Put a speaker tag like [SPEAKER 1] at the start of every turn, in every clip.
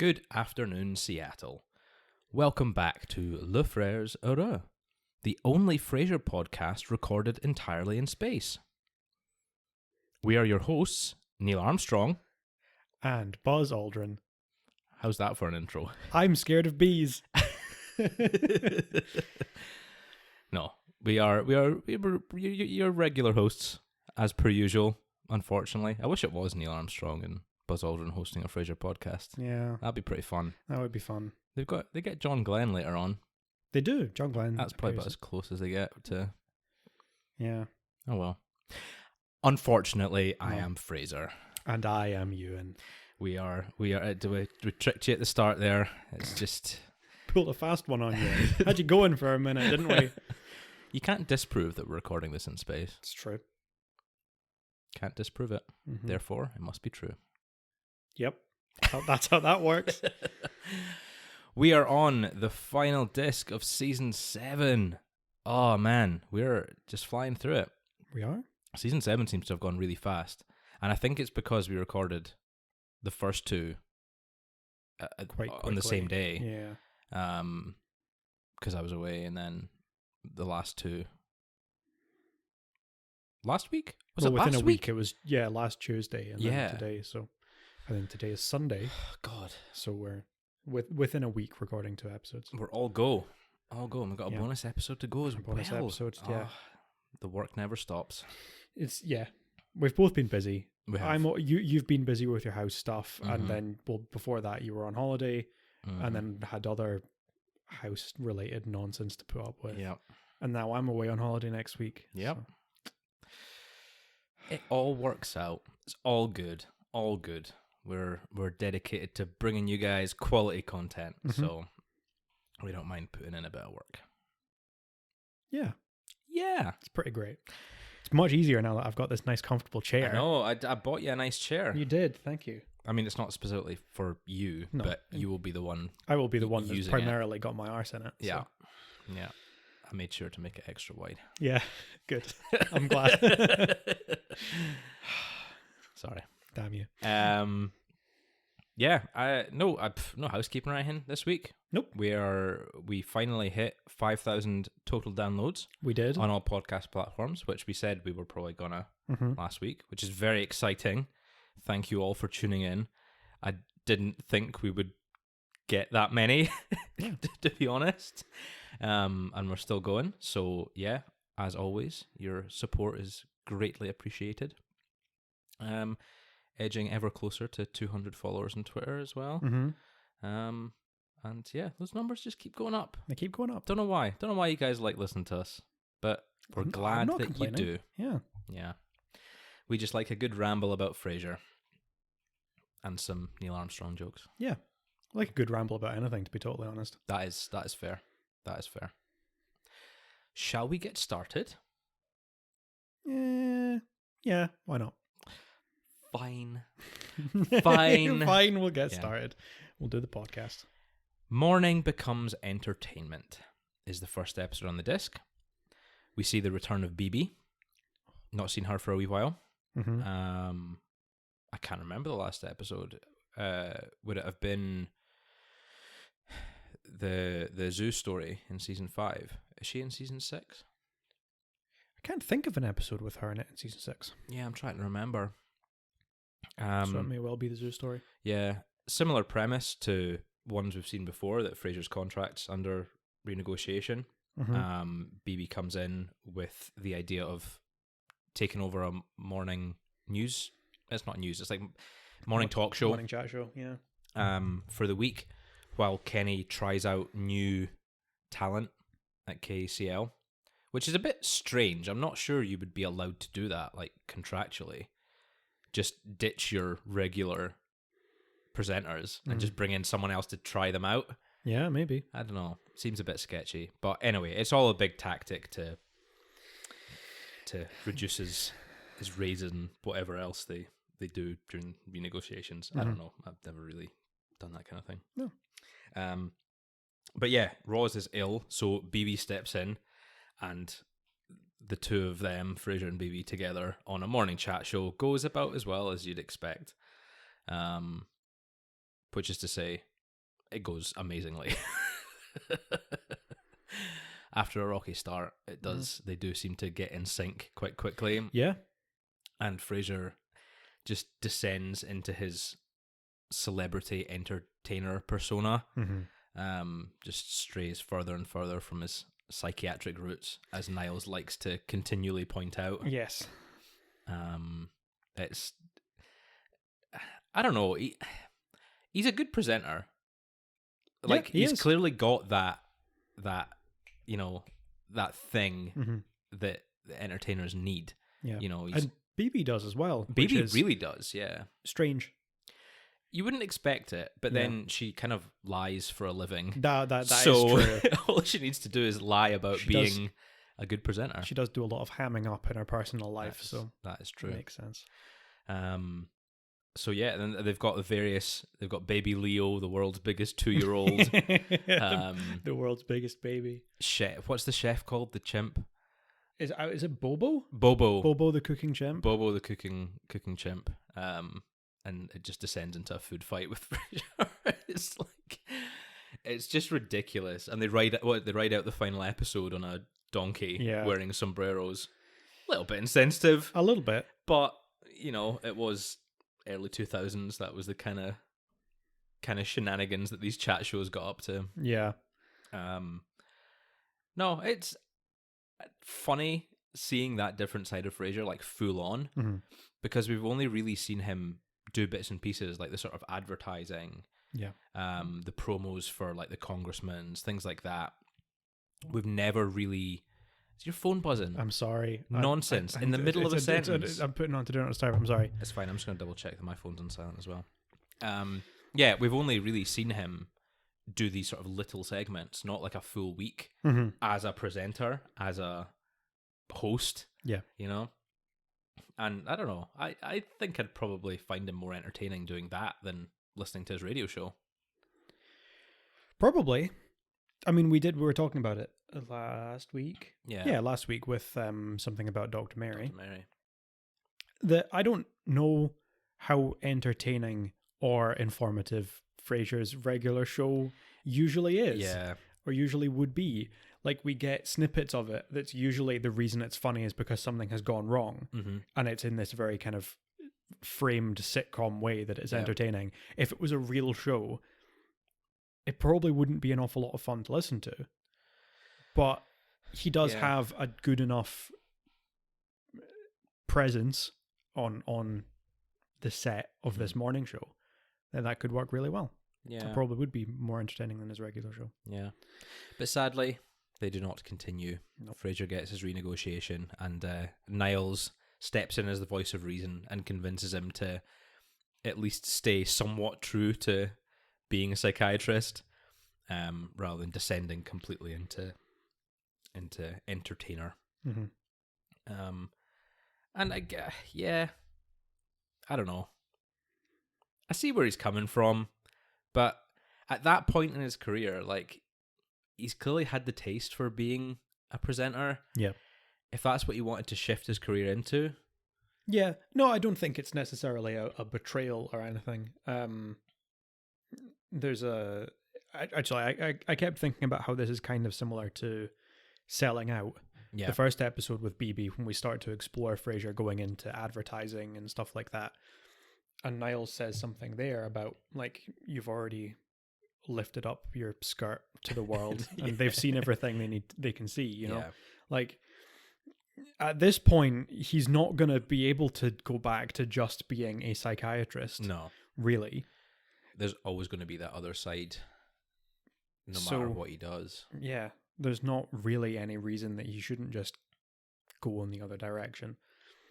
[SPEAKER 1] Good afternoon, Seattle. Welcome back to Le Freres, Heureux, the only Frasier podcast recorded entirely in space. We are your hosts, Neil Armstrong.
[SPEAKER 2] And Buzz Aldrin.
[SPEAKER 1] How's that for an intro?
[SPEAKER 2] I'm scared of bees.
[SPEAKER 1] No, we're your regular hosts, as per usual, unfortunately. I wish it was Neil Armstrong and Buzz Aldrin hosting a Frasier podcast.
[SPEAKER 2] Yeah.
[SPEAKER 1] That'd be pretty fun.
[SPEAKER 2] That would be fun.
[SPEAKER 1] They get John Glenn later on.
[SPEAKER 2] They do. John Glenn.
[SPEAKER 1] That's probably about as close as they get to...
[SPEAKER 2] Yeah.
[SPEAKER 1] Oh well. Unfortunately, I am Fraser.
[SPEAKER 2] And I am Ewan.
[SPEAKER 1] We tricked you at the start there. It's just...
[SPEAKER 2] Pulled a fast one on you. Had you going for a minute, didn't we?
[SPEAKER 1] You can't disprove that we're recording this in space.
[SPEAKER 2] It's true.
[SPEAKER 1] Can't disprove it.
[SPEAKER 2] Mm-hmm.
[SPEAKER 1] Therefore, it must be true.
[SPEAKER 2] Yep. That's how that works.
[SPEAKER 1] We are on the final disc of Season 7. Oh, man. We're just flying through it.
[SPEAKER 2] We are?
[SPEAKER 1] Season 7 seems to have gone really fast. And I think it's because we recorded the first two on the same day.
[SPEAKER 2] Yeah.
[SPEAKER 1] Because I was away, and then the last two... Last week? Was it
[SPEAKER 2] within
[SPEAKER 1] last
[SPEAKER 2] a week? It was, last Tuesday. And then today, so... I think today is Sunday.
[SPEAKER 1] God.
[SPEAKER 2] So we're within a week recording 2 episodes.
[SPEAKER 1] We're all go. All go. And we've got a bonus episode to go as well.
[SPEAKER 2] Bonus episodes, yeah.
[SPEAKER 1] The work never stops.
[SPEAKER 2] We've both been busy.
[SPEAKER 1] We have.
[SPEAKER 2] You've been busy with your house stuff,
[SPEAKER 1] Mm-hmm.
[SPEAKER 2] and then before that you were on holiday, and then had other house related nonsense to put up with.
[SPEAKER 1] Yeah.
[SPEAKER 2] And now I'm away on holiday next week.
[SPEAKER 1] Yep.
[SPEAKER 2] So.
[SPEAKER 1] It all works out. It's all good. All good. We're dedicated to bringing you guys quality content, so we don't mind putting in a bit of work.
[SPEAKER 2] Yeah.
[SPEAKER 1] Yeah.
[SPEAKER 2] It's pretty great. It's much easier now that I've got this nice comfortable chair.
[SPEAKER 1] I know. I bought you a nice chair.
[SPEAKER 2] You did. Thank you.
[SPEAKER 1] I mean, it's not specifically for you, but you will be the one.
[SPEAKER 2] I will be the one that's primarily
[SPEAKER 1] it.
[SPEAKER 2] got my arse in it.
[SPEAKER 1] Yeah.
[SPEAKER 2] So.
[SPEAKER 1] Yeah. I made sure to make it extra wide.
[SPEAKER 2] Yeah. Good. I'm glad.
[SPEAKER 1] Sorry.
[SPEAKER 2] Damn you.
[SPEAKER 1] No housekeeping or anything this week.
[SPEAKER 2] Nope.
[SPEAKER 1] We finally hit 5,000 total downloads.
[SPEAKER 2] We did
[SPEAKER 1] on all podcast platforms, which we said we were probably gonna last week, which is very exciting. Thank you all for tuning in. I didn't think we would get that many, to be honest. And we're still going. So yeah, as always, your support is greatly appreciated. Edging ever closer to 200 followers on Twitter as well. And yeah, those numbers just keep going up.
[SPEAKER 2] They keep going up.
[SPEAKER 1] Don't know why. Don't know why you guys like listening to us, but we're glad that you do.
[SPEAKER 2] Yeah.
[SPEAKER 1] Yeah. We just like a good ramble about Frasier and some Neil Armstrong jokes.
[SPEAKER 2] Yeah. I like a good ramble about anything, to be totally honest.
[SPEAKER 1] That is fair. That is fair. Shall we get started?
[SPEAKER 2] Yeah, why not?
[SPEAKER 1] Fine. Fine,
[SPEAKER 2] we'll get started. We'll do the podcast.
[SPEAKER 1] Morning Becomes Entertainment is the first episode on the disc. We see the return of Bibi. Not seen her for a wee while. I can't remember the last episode. Would it have been the zoo story in season 5? Is she in season 6?
[SPEAKER 2] I can't think of an episode with her in it in season 6.
[SPEAKER 1] Yeah, I'm trying to remember.
[SPEAKER 2] So it may well be the zoo story.
[SPEAKER 1] Yeah, similar premise to ones we've seen before, that Frasier's contract's under renegotiation. Bibi comes in with the idea of taking over a morning news. It's not news. It's like morning talk show.
[SPEAKER 2] Morning chat show. Yeah.
[SPEAKER 1] For the week, while Kenny tries out new talent at KCL, which is a bit strange. I'm not sure you would be allowed to do that, like contractually. Just ditch your regular presenters and just bring in someone else to try them out.
[SPEAKER 2] Yeah, maybe.
[SPEAKER 1] I don't know. Seems a bit sketchy. But anyway, it's all a big tactic to reduce his raises and whatever else they do during renegotiations. I don't know. I've never really done that kind of thing.
[SPEAKER 2] No.
[SPEAKER 1] But yeah, Roz is ill, so Bibi steps in, and the two of them, Frasier and Bibi, together on a morning chat show goes about as well as you'd expect. Which is to say, it goes amazingly. After a rocky start, it does. They do seem to get in sync quite quickly.
[SPEAKER 2] Yeah.
[SPEAKER 1] And Frasier just descends into his celebrity entertainer persona. Just strays further and further from his psychiatric roots, as Niles likes to continually point out.
[SPEAKER 2] Yes.
[SPEAKER 1] It's, I don't know. He's a good presenter. Like, he's clearly got that that thing that the entertainers need.
[SPEAKER 2] Yeah.
[SPEAKER 1] He's,
[SPEAKER 2] and BB does as well.
[SPEAKER 1] BB really does, yeah.
[SPEAKER 2] Strange.
[SPEAKER 1] You wouldn't expect it, but then she kind of lies for a living.
[SPEAKER 2] That
[SPEAKER 1] so
[SPEAKER 2] is true.
[SPEAKER 1] all she needs to do is lie about being a good presenter.
[SPEAKER 2] She does do a lot of hamming up in her personal life, so
[SPEAKER 1] that is true.
[SPEAKER 2] That makes sense.
[SPEAKER 1] So yeah, then they've got baby Leo, the world's biggest 2-year-old.
[SPEAKER 2] The world's biggest baby.
[SPEAKER 1] Chef. What's the chef called? The chimp?
[SPEAKER 2] Is it Bobo?
[SPEAKER 1] Bobo
[SPEAKER 2] the cooking chimp.
[SPEAKER 1] Bobo the cooking chimp. And it just descends into a food fight with Frasier. It's just ridiculous. And they ride out the final episode on a donkey wearing sombreros. A little bit insensitive.
[SPEAKER 2] A little bit.
[SPEAKER 1] But, it was early 2000s. That was the kind of shenanigans that these chat shows got up to.
[SPEAKER 2] Yeah.
[SPEAKER 1] No, it's funny seeing that different side of Frasier, like, full on, because we've only really seen him do bits and pieces, like the sort of advertising, the promos for, like, the congressmen, things like that. We've never really... Is your phone buzzing?
[SPEAKER 2] I'm sorry.
[SPEAKER 1] Nonsense. In the middle of a sentence.
[SPEAKER 2] I'm putting on to do not disturb. I'm sorry.
[SPEAKER 1] It's fine. I'm just going to double check that my phone's on silent as well. Yeah, we've only really seen him do these sort of little segments, not like a full week as a presenter, as a host.
[SPEAKER 2] Yeah.
[SPEAKER 1] And I don't know. I think I'd probably find him more entertaining doing that than listening to his radio show.
[SPEAKER 2] Probably. I mean, we were talking about it last week.
[SPEAKER 1] Yeah,
[SPEAKER 2] last week with something about Dr. Mary.
[SPEAKER 1] Dr. Mary.
[SPEAKER 2] I don't know how entertaining or informative Frasier's regular show usually is.
[SPEAKER 1] Yeah.
[SPEAKER 2] Or usually would be. Like, we get snippets of it that's usually the reason it's funny is because something has gone wrong. And it's in this very kind of framed sitcom way that it's entertaining. If it was a real show, it probably wouldn't be an awful lot of fun to listen to. But he does have a good enough presence on the set of this morning show that could work really well.
[SPEAKER 1] Yeah.
[SPEAKER 2] It probably would be more entertaining than his regular show.
[SPEAKER 1] Yeah. But sadly, they do not continue.
[SPEAKER 2] Nope.
[SPEAKER 1] Frasier gets his renegotiation, and Niles steps in as the voice of reason and convinces him to at least stay somewhat true to being a psychiatrist, rather than descending completely into entertainer. And I don't know. I see where he's coming from, but at that point in his career, like, he's clearly had the taste for being a presenter.
[SPEAKER 2] Yeah.
[SPEAKER 1] If that's what he wanted to shift his career into.
[SPEAKER 2] Yeah. No, I don't think it's necessarily a betrayal or anything. I kept thinking about how this is kind of similar to Selling Out.
[SPEAKER 1] Yeah.
[SPEAKER 2] The first episode with BB, when we start to explore Frasier going into advertising and stuff like that. And Niles says something there about, like, you've already lifted up your skirt to the world and they've seen everything they can see,
[SPEAKER 1] Yeah.
[SPEAKER 2] Like, at this point, he's not going to be able to go back to just being a psychiatrist.
[SPEAKER 1] No.
[SPEAKER 2] Really.
[SPEAKER 1] There's always going to be that other side, no matter what he does.
[SPEAKER 2] Yeah. There's not really any reason that he shouldn't just go in the other direction.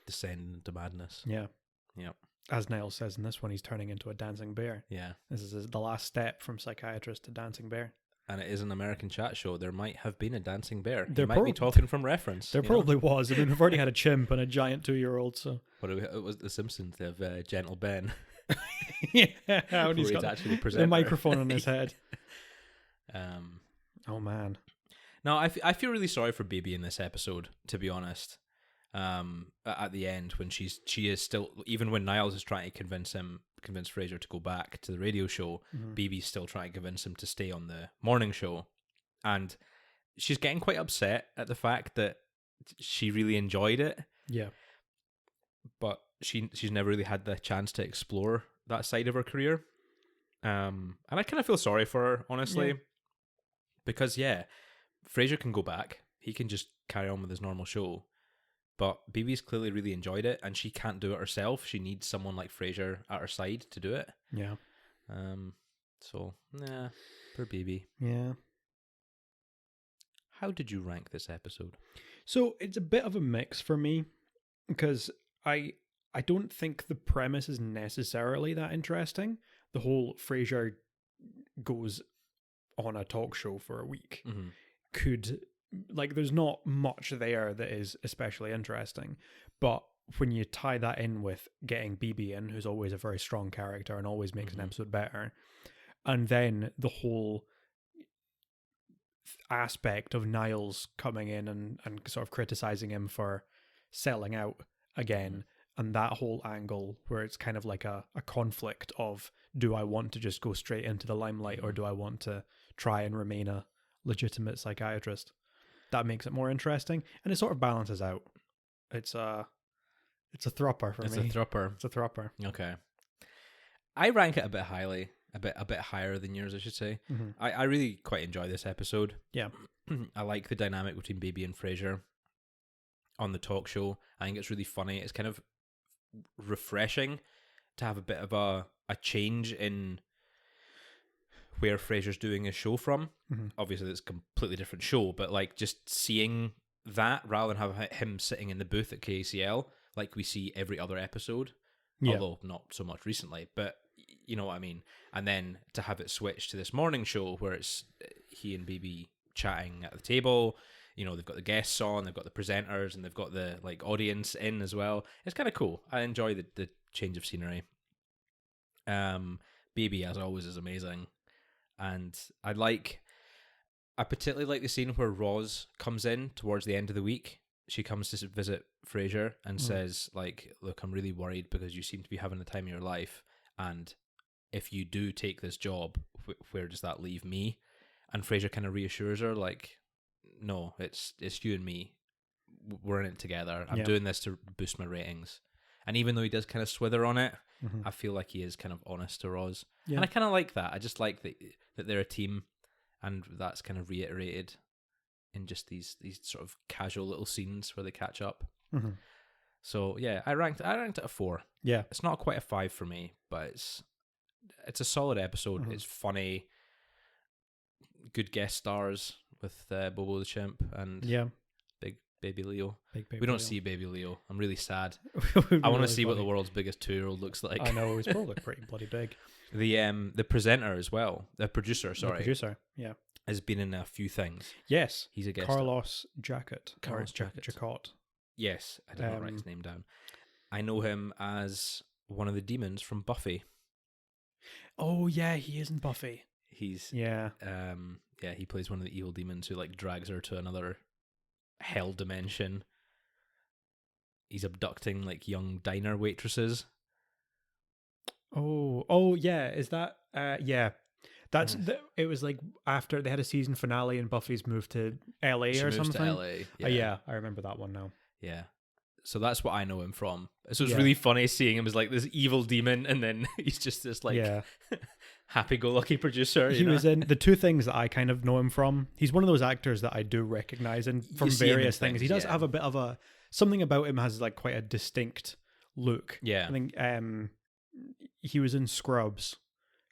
[SPEAKER 1] Descend into madness.
[SPEAKER 2] Yeah.
[SPEAKER 1] Yep.
[SPEAKER 2] As Niles says in this one, he's turning into a dancing bear.
[SPEAKER 1] Yeah.
[SPEAKER 2] This is the last step from psychiatrist to dancing bear.
[SPEAKER 1] And it is an American chat show. There might have been a dancing bear.
[SPEAKER 2] There
[SPEAKER 1] you might be talking from reference.
[SPEAKER 2] There probably was. I mean, we've already had a chimp and a giant 2-year-old, so.
[SPEAKER 1] But it was The Simpsons. They have Gentle Ben.
[SPEAKER 2] Yeah. And he's got
[SPEAKER 1] actually
[SPEAKER 2] the microphone on his head. Oh, man.
[SPEAKER 1] No, I feel really sorry for Baby in this episode, to be honest. at the end when she is still, even when Niles is trying to convince Frasier to go back to the radio show, BB's still trying to convince him to stay on the morning show, and she's getting quite upset at the fact that she really enjoyed it.
[SPEAKER 2] Yeah.
[SPEAKER 1] But she's never really had the chance to explore that side of her career. And I kind of feel sorry for her, honestly. Because, Frasier can go back. He can just carry on with his normal show. But BB's clearly really enjoyed it, and she can't do it herself. She needs someone like Frasier at her side to do it.
[SPEAKER 2] Yeah.
[SPEAKER 1] So, poor BB.
[SPEAKER 2] Yeah.
[SPEAKER 1] How did you rank this episode?
[SPEAKER 2] So it's a bit of a mix for me, because I don't think the premise is necessarily that interesting. The whole Frasier goes on a talk show for a week could, like, there's not much there that is especially interesting. But when you tie that in with getting BB in, who's always a very strong character and always makes an episode better, and then the whole aspect of Niles coming in and sort of criticizing him for selling out again, and that whole angle where it's kind of like a conflict of, do I want to just go straight into the limelight or do I want to try and remain a legitimate psychiatrist? That makes it more interesting, and it sort of balances out. It's a thropper for me.
[SPEAKER 1] It's a thropper.
[SPEAKER 2] It's a thropper.
[SPEAKER 1] Okay. I rank it a bit highly. A bit higher than yours, I should say. I really quite enjoy this episode.
[SPEAKER 2] Yeah.
[SPEAKER 1] I like the dynamic between Baby and Frasier on the talk show. I think it's really funny. It's kind of refreshing to have a bit of a change in where Frasier's doing his show from. Obviously, it's a completely different show, but like just seeing that rather than have him sitting in the booth at KCL like we see every other episode, although not so much recently, but you know what I mean. And then to have it switch to this morning show where it's he and BB chatting at the table. You know, they've got the guests on, they've got the presenters, and they've got the like audience in as well. It's kind of cool. I enjoy the change of scenery. BB, as always, is amazing, and I particularly like the scene where Roz comes in towards the end of the week. She comes to visit Frasier and says, like, look, I'm really worried because you seem to be having the time of your life, and if you do take this job, where does that leave me? And Frasier kind of reassures her, like, no, it's you and me. We're in it together. I'm doing this to boost my ratings. And even though he does kind of swither on it, I feel like he is kind of honest to Roz. Yeah. And I kind of like that. I just like that they're a team, and that's kind of reiterated in just these sort of casual little scenes where they catch up. So yeah, I ranked it a 4. Yeah, it's not quite a 5 for me, but it's a solid episode. It's funny, good guest stars with Bobo the Chimp and big baby Leo. We don't see baby Leo. I'm really sad. I want to see what the world's biggest 2-year-old looks like.
[SPEAKER 2] I know, he's probably pretty bloody big.
[SPEAKER 1] The presenter as well, the producer, has been in a few things.
[SPEAKER 2] Yes,
[SPEAKER 1] he's a guest.
[SPEAKER 2] Carlos Jacot.
[SPEAKER 1] Jacot. Yes, I did not write his name down. I know him as one of the demons from Buffy.
[SPEAKER 2] Oh yeah, he is in Buffy.
[SPEAKER 1] He plays one of the evil demons who like drags her to another hell dimension. He's abducting like young diner waitresses.
[SPEAKER 2] Oh yeah, is that That's it was like after they had a season finale and Buffy's moved to LA or something. To LA. Yeah, I remember that one now.
[SPEAKER 1] Yeah. So that's what I know him from. So it's really funny seeing him as like this evil demon, and then he's just this like happy-go-lucky producer.
[SPEAKER 2] He was in the 2 things that I kind of know him from. He's one of those actors that I do recognize from various things. He does have a bit of something about him has like quite a distinct look. Yeah, I think he was in Scrubs.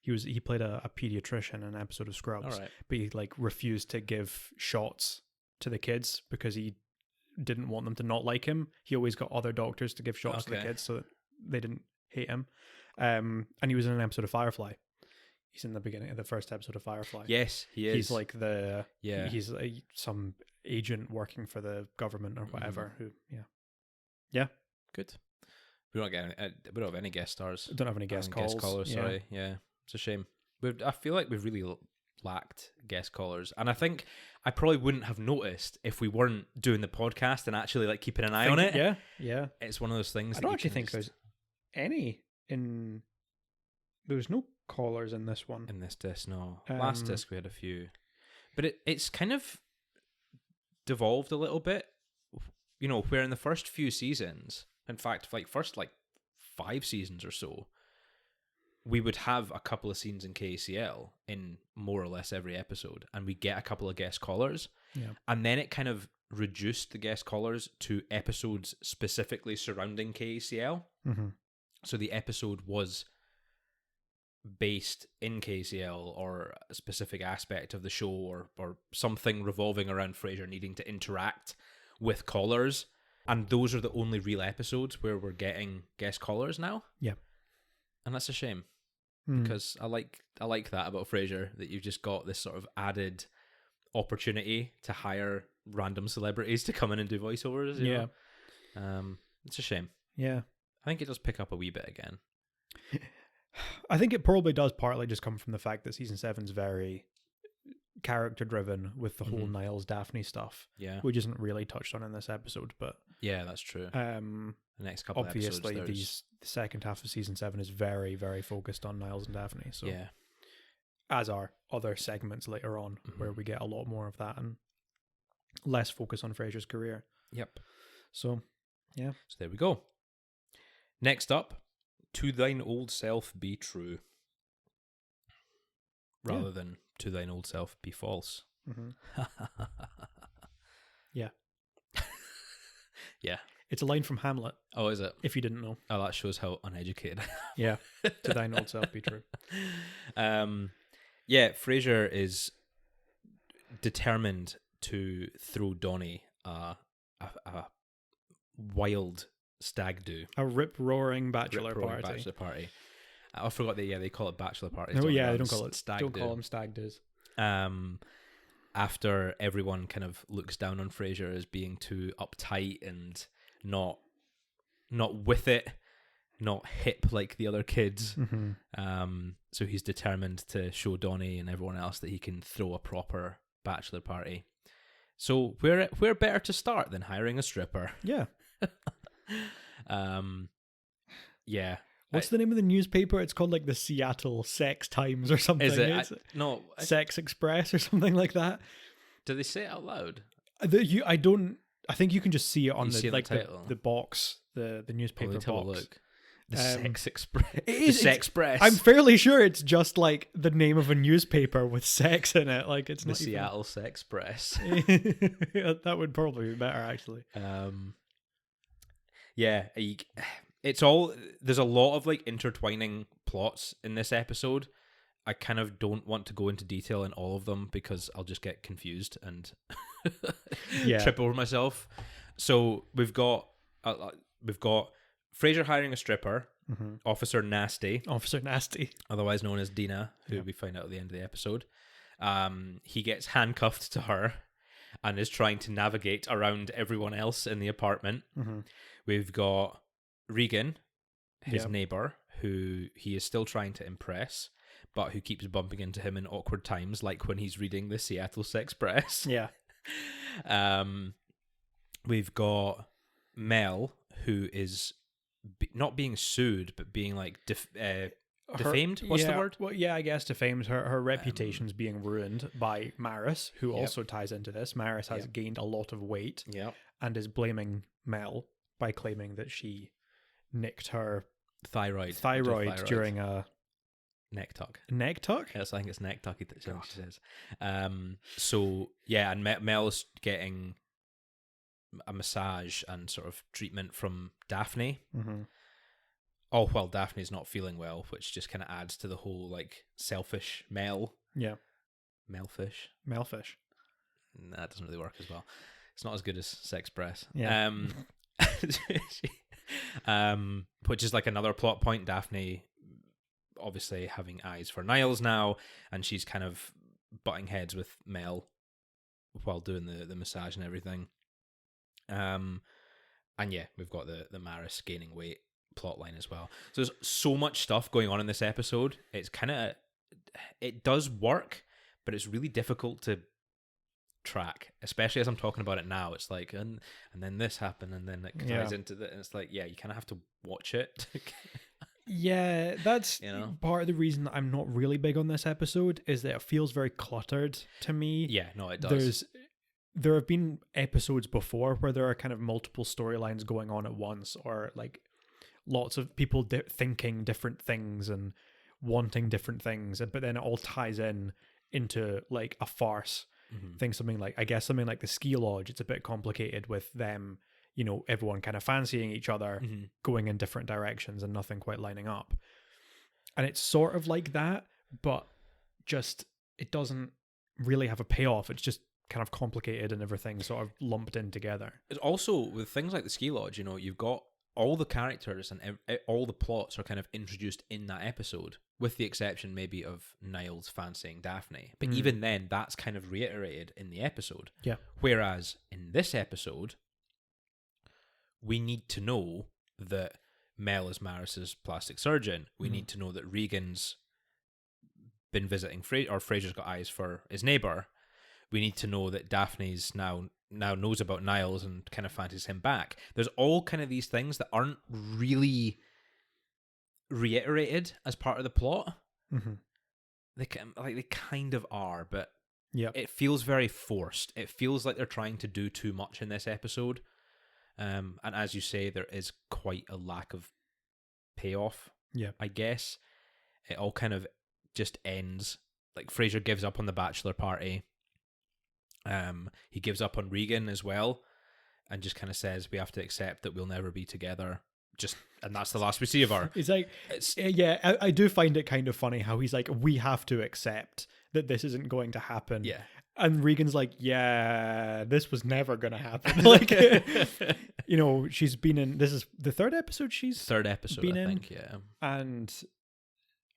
[SPEAKER 2] He played a pediatrician in an episode of Scrubs, but he like refused to give shots to the kids because he didn't want them to not like him. He always got other doctors to give shots to the kids so that they didn't hate him. And he was in an episode of Firefly. He's in the beginning of the first episode of Firefly.
[SPEAKER 1] Yes, he is.
[SPEAKER 2] He's like he's some agent working for the government or whatever. Who good.
[SPEAKER 1] We don't have any guest stars.
[SPEAKER 2] Don't have any guest callers.
[SPEAKER 1] Sorry, yeah. It's a shame. I feel like we've really lacked guest callers, and I think I probably wouldn't have noticed if we weren't doing the podcast and actually like keeping an eye on it.
[SPEAKER 2] Yeah.
[SPEAKER 1] It's one of those things.
[SPEAKER 2] I don't actually think there's any in. There's no callers in this one.
[SPEAKER 1] In this disc, no. Last disc we had a few, but it's kind of devolved a little bit. You know, where in the first few seasons, in fact, like first like 5 seasons or so, we would have a couple of scenes in KCL in more or less every episode, and we get a couple of guest callers.
[SPEAKER 2] Yeah.
[SPEAKER 1] And then it kind of reduced the guest callers to episodes specifically surrounding KCL.
[SPEAKER 2] Mm-hmm.
[SPEAKER 1] So the episode was based in KCL or a specific aspect of the show or something revolving around Frasier needing to interact with callers. And those are the only real episodes where we're getting guest callers now.
[SPEAKER 2] Yeah.
[SPEAKER 1] And that's a shame. Because I like that about Frasier, that you've just got this sort of added opportunity to hire random celebrities to come in and do voiceovers. You know? It's a shame.
[SPEAKER 2] Yeah.
[SPEAKER 1] I think it does pick up a wee bit again.
[SPEAKER 2] I think it probably does partly just come from the fact that season 7's very character driven with the whole Niles Daphne stuff.
[SPEAKER 1] Yeah.
[SPEAKER 2] Which isn't really touched on in this episode, but
[SPEAKER 1] yeah, that's true. The next couple
[SPEAKER 2] obviously
[SPEAKER 1] of episodes,
[SPEAKER 2] the second half of season 7 is very, very focused on Niles and Daphne. So
[SPEAKER 1] yeah.
[SPEAKER 2] As are other segments later on where we get a lot more of that and less focus on Frasier's career.
[SPEAKER 1] Yep.
[SPEAKER 2] So yeah.
[SPEAKER 1] So there we go. Next up, To Thine Old Self Be True. Rather than To Thine Old Self Be False.
[SPEAKER 2] Mm-hmm. Yeah.
[SPEAKER 1] Yeah.
[SPEAKER 2] It's a line from Hamlet.
[SPEAKER 1] Oh, is it?
[SPEAKER 2] If you didn't know.
[SPEAKER 1] Oh, that shows how uneducated.
[SPEAKER 2] Yeah. To thine old self be true.
[SPEAKER 1] Yeah, Frasier is determined to throw Donnie a wild stag do.
[SPEAKER 2] A rip-roaring bachelor party.
[SPEAKER 1] I forgot that, they call it bachelor parties.
[SPEAKER 2] No, they don't call it
[SPEAKER 1] stag
[SPEAKER 2] do. Don't
[SPEAKER 1] do.
[SPEAKER 2] call them stag do's.
[SPEAKER 1] After everyone kind of looks down on Frasier as being too uptight and not with it, not hip like the other kids.
[SPEAKER 2] Mm-hmm.
[SPEAKER 1] So he's determined to show Donnie and everyone else that he can throw a proper bachelor party. So where better to start than hiring a stripper?
[SPEAKER 2] Yeah.
[SPEAKER 1] Yeah.
[SPEAKER 2] What's the name of the newspaper? It's called like the Seattle Sex Times or something.
[SPEAKER 1] Is it?
[SPEAKER 2] No. Sex Express or something like that.
[SPEAKER 1] Do they say it out loud?
[SPEAKER 2] I think you can just see it on the box, the newspaper box.
[SPEAKER 1] Have a look. The Sex Express.
[SPEAKER 2] The Sex Express. I'm fairly sure it's just like the name of a newspaper with sex in it. Like it's
[SPEAKER 1] the
[SPEAKER 2] not
[SPEAKER 1] Seattle Sex Express.
[SPEAKER 2] That would probably be better, actually.
[SPEAKER 1] Yeah, it's all. There's a lot of like intertwining plots in this episode. I kind of don't want to go into detail in all of them because I'll just get confused and trip over myself. So we've got Frasier hiring a stripper, Officer Nasty, otherwise known as Dina, who we find out at the end of the episode. He gets handcuffed to her and is trying to navigate around everyone else in the apartment. We've got Regan, his neighbor, who he is still trying to impress, but who keeps bumping into him in awkward times, like when he's reading the Seattle Sex Express.
[SPEAKER 2] Yeah.
[SPEAKER 1] We've got Mel, who is not being sued, but being like defamed. What's the word?
[SPEAKER 2] Well, I guess defamed. Her reputation's being ruined by Maris, who also ties into this. Maris has gained a lot of weight and is blaming Mel by claiming that she nicked her thyroid during a
[SPEAKER 1] neck tuck.
[SPEAKER 2] Neck tuck?
[SPEAKER 1] Yes, I think it's neck tuck. She says. So yeah, and Mel's getting a massage and sort of treatment from Daphne. Oh, well, Daphne's not feeling well, which just kind of adds to the whole like selfish Mel. Yeah. Melfish. Nah, that doesn't really work as well. It's not as good as Sex Press. Yeah. Which is like another plot point. Daphne obviously having eyes for Niles now, and she's kind of butting heads with Mel while doing the massage and everything. And yeah, we've got the Maris gaining weight plotline as well. So there's so much stuff going on in this episode. It's kind of, it does work, but it's really difficult to track, especially as I'm talking about it now. It's like, and then this happened, and then it ties into that, and it's like, yeah, you kind of have to watch it.
[SPEAKER 2] Yeah, that's part of the reason that I'm not really big on this episode, is that it feels very cluttered to me.
[SPEAKER 1] Yeah, no, it does.
[SPEAKER 2] There have been episodes before where there are kind of multiple storylines going on at once, or like lots of people thinking different things and wanting different things, but then it all ties into like a farce. Something like the ski lodge, it's a bit complicated with them, everyone kind of fancying each other, going in different directions and nothing quite lining up. And it's sort of like that, but just it doesn't really have a payoff. It's just kind of complicated and everything sort of lumped in together.
[SPEAKER 1] It's also with things like the ski lodge, you've got all the characters and all the plots are kind of introduced in that episode, with the exception maybe of Niles fancying Daphne. But even then, that's kind of reiterated in the episode.
[SPEAKER 2] Yeah.
[SPEAKER 1] Whereas in this episode, we need to know that Mel is Maris's plastic surgeon. We need to know that Regan's been visiting Frasier's got eyes for his neighbour. We need to know that Daphne's now knows about Niles and kind of fancies him back. There's all kind of these things that aren't really reiterated as part of the plot. They kind of are, but it feels very forced. It feels like they're trying to do too much in this episode. And as you say, there is quite a lack of payoff. Yeah, I guess it all kind of just ends. Like Frasier gives up on the bachelor party. He gives up on Regan as well, and just kind of says we have to accept that we'll never be together. And that's the last we see of her.
[SPEAKER 2] It's like, I do find it kind of funny how he's like, we have to accept that this isn't going to happen. Yeah. And Regan's like, yeah, this was never going to happen. Like, she's been in, this is the third episode been in.
[SPEAKER 1] Yeah.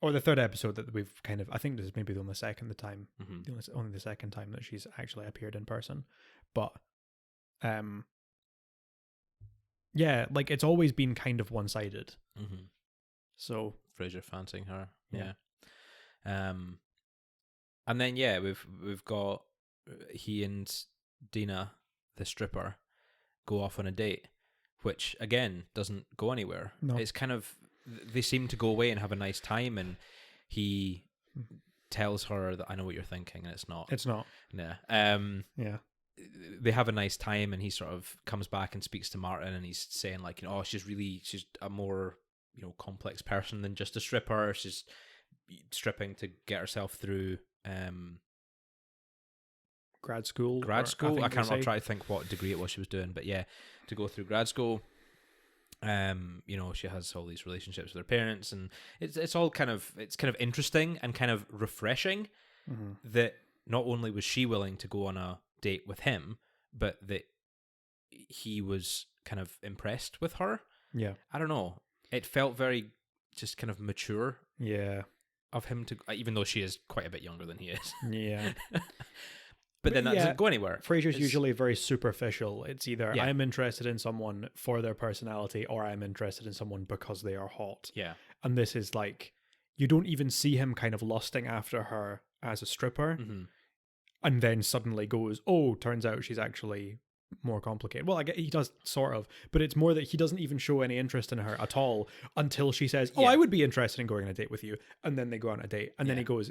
[SPEAKER 2] Or the third episode that we've kind of, I think this is maybe only the second time that she's actually appeared in person. But, yeah, like it's always been kind of one-sided. So
[SPEAKER 1] Frasier fancying her. Yeah. And then, we've got he and Dina, the stripper, go off on a date, which again doesn't go anywhere. No. It's kind of, they seem to go away and have a nice time, and he tells her that I know what you're thinking, and it's not.
[SPEAKER 2] It's not.
[SPEAKER 1] Yeah. Yeah. They have a nice time, and he sort of comes back and speaks to Martin, and he's saying like, she's a more, complex person than just a stripper. She's stripping to get herself through
[SPEAKER 2] grad school.
[SPEAKER 1] I can't remember, try to think what degree it was she was doing, but yeah, to go through grad school. She has all these relationships with her parents, and it's kind of interesting and kind of refreshing that not only was she willing to go on a date with him, but that he was kind of impressed with her. Yeah. I don't know. It felt very just kind of mature. Yeah. Of him to, even though she is quite a bit younger than he is. Yeah. But then that doesn't go anywhere.
[SPEAKER 2] Frasier's usually very superficial. It's either I'm interested in someone for their personality, or I'm interested in someone because they are hot. Yeah. And this is like, you don't even see him kind of lusting after her as a stripper, and then suddenly goes, oh, turns out she's actually more complicated. Well, I guess he does sort of, but it's more that he doesn't even show any interest in her at all until she says, oh, I would be interested in going on a date with you. And then they go on a date, and then he goes,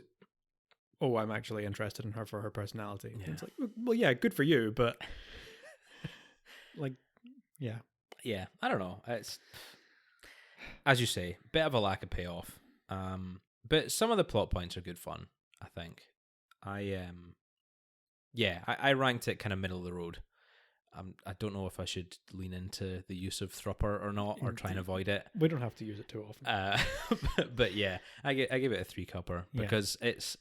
[SPEAKER 2] oh, I'm actually interested in her for her personality. Yeah. And it's like, well, yeah, good for you, but like, yeah.
[SPEAKER 1] Yeah, I don't know. It's, as you say, bit of a lack of payoff. But some of the plot points are good fun, I think. I ranked it kind of middle of the road. I don't know if I should lean into the use of thropper or not, or try and avoid it.
[SPEAKER 2] We don't have to use it too often.
[SPEAKER 1] But yeah, I give it a 3-cupper because it's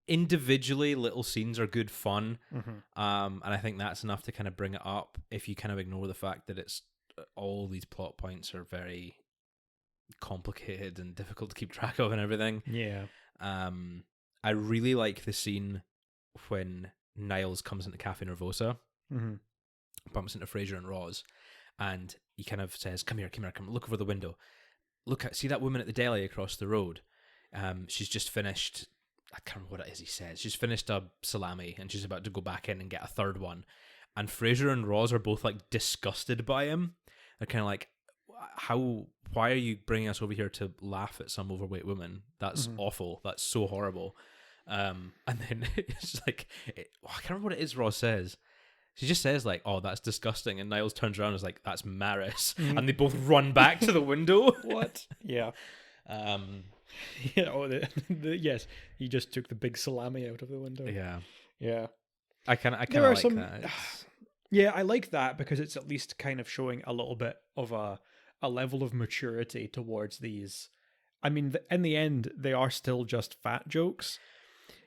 [SPEAKER 1] individually little scenes are good fun, and I think that's enough to kind of bring it up. If you kind of ignore the fact that it's all these plot points are very complicated and difficult to keep track of and everything. Yeah. I really like the scene when Niles comes into Cafe Nervosa, bumps into Frasier and Roz, and he kind of says, come here, look over the window. See that woman at the deli across the road? She's just finished I can't remember what it is he says. She's finished a salami and she's about to go back in and get a third one. And Frasier and Roz are both like disgusted by him. They're kind of like, why are you bringing us over here to laugh at some overweight woman? That's awful. That's so horrible. And then it's like, I can't remember what it is Roz says. She just says like, "Oh, that's disgusting," and Niles turns around and is like, "That's Maris," and they both run back to the window.
[SPEAKER 2] What? Yeah. Yeah. Oh, yes. He just took the big salami out of the window.
[SPEAKER 1] Yeah.
[SPEAKER 2] Yeah.
[SPEAKER 1] I kind of like that.
[SPEAKER 2] Yeah, I like that because it's at least kind of showing a little bit of a level of maturity towards these. I mean, in the end, they are still just fat jokes,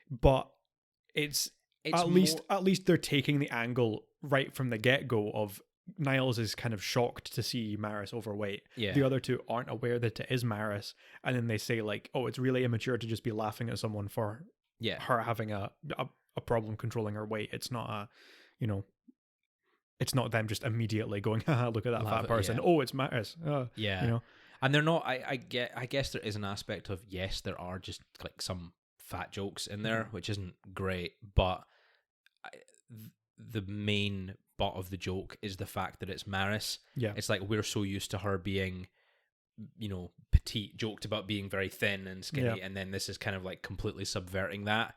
[SPEAKER 2] but it's at least they're taking the angle right from the get-go of Niles is kind of shocked to see Maris overweight.
[SPEAKER 1] Yeah.
[SPEAKER 2] The other two aren't aware that it is Maris, and then they say like, "Oh, it's really immature to just be laughing at someone for her having a problem controlling her weight. It's not it's not them just immediately going, haha, look at that fat person. Yeah. Oh, it's Maris."
[SPEAKER 1] Yeah. And they're not, I guess there is an aspect of, yes, there are just like some fat jokes in there, which isn't great, but the main butt of the joke is the fact that it's Maris.
[SPEAKER 2] Yeah.
[SPEAKER 1] It's like we're so used to her being, petite, joked about being very thin and skinny, and then this is kind of like completely subverting that.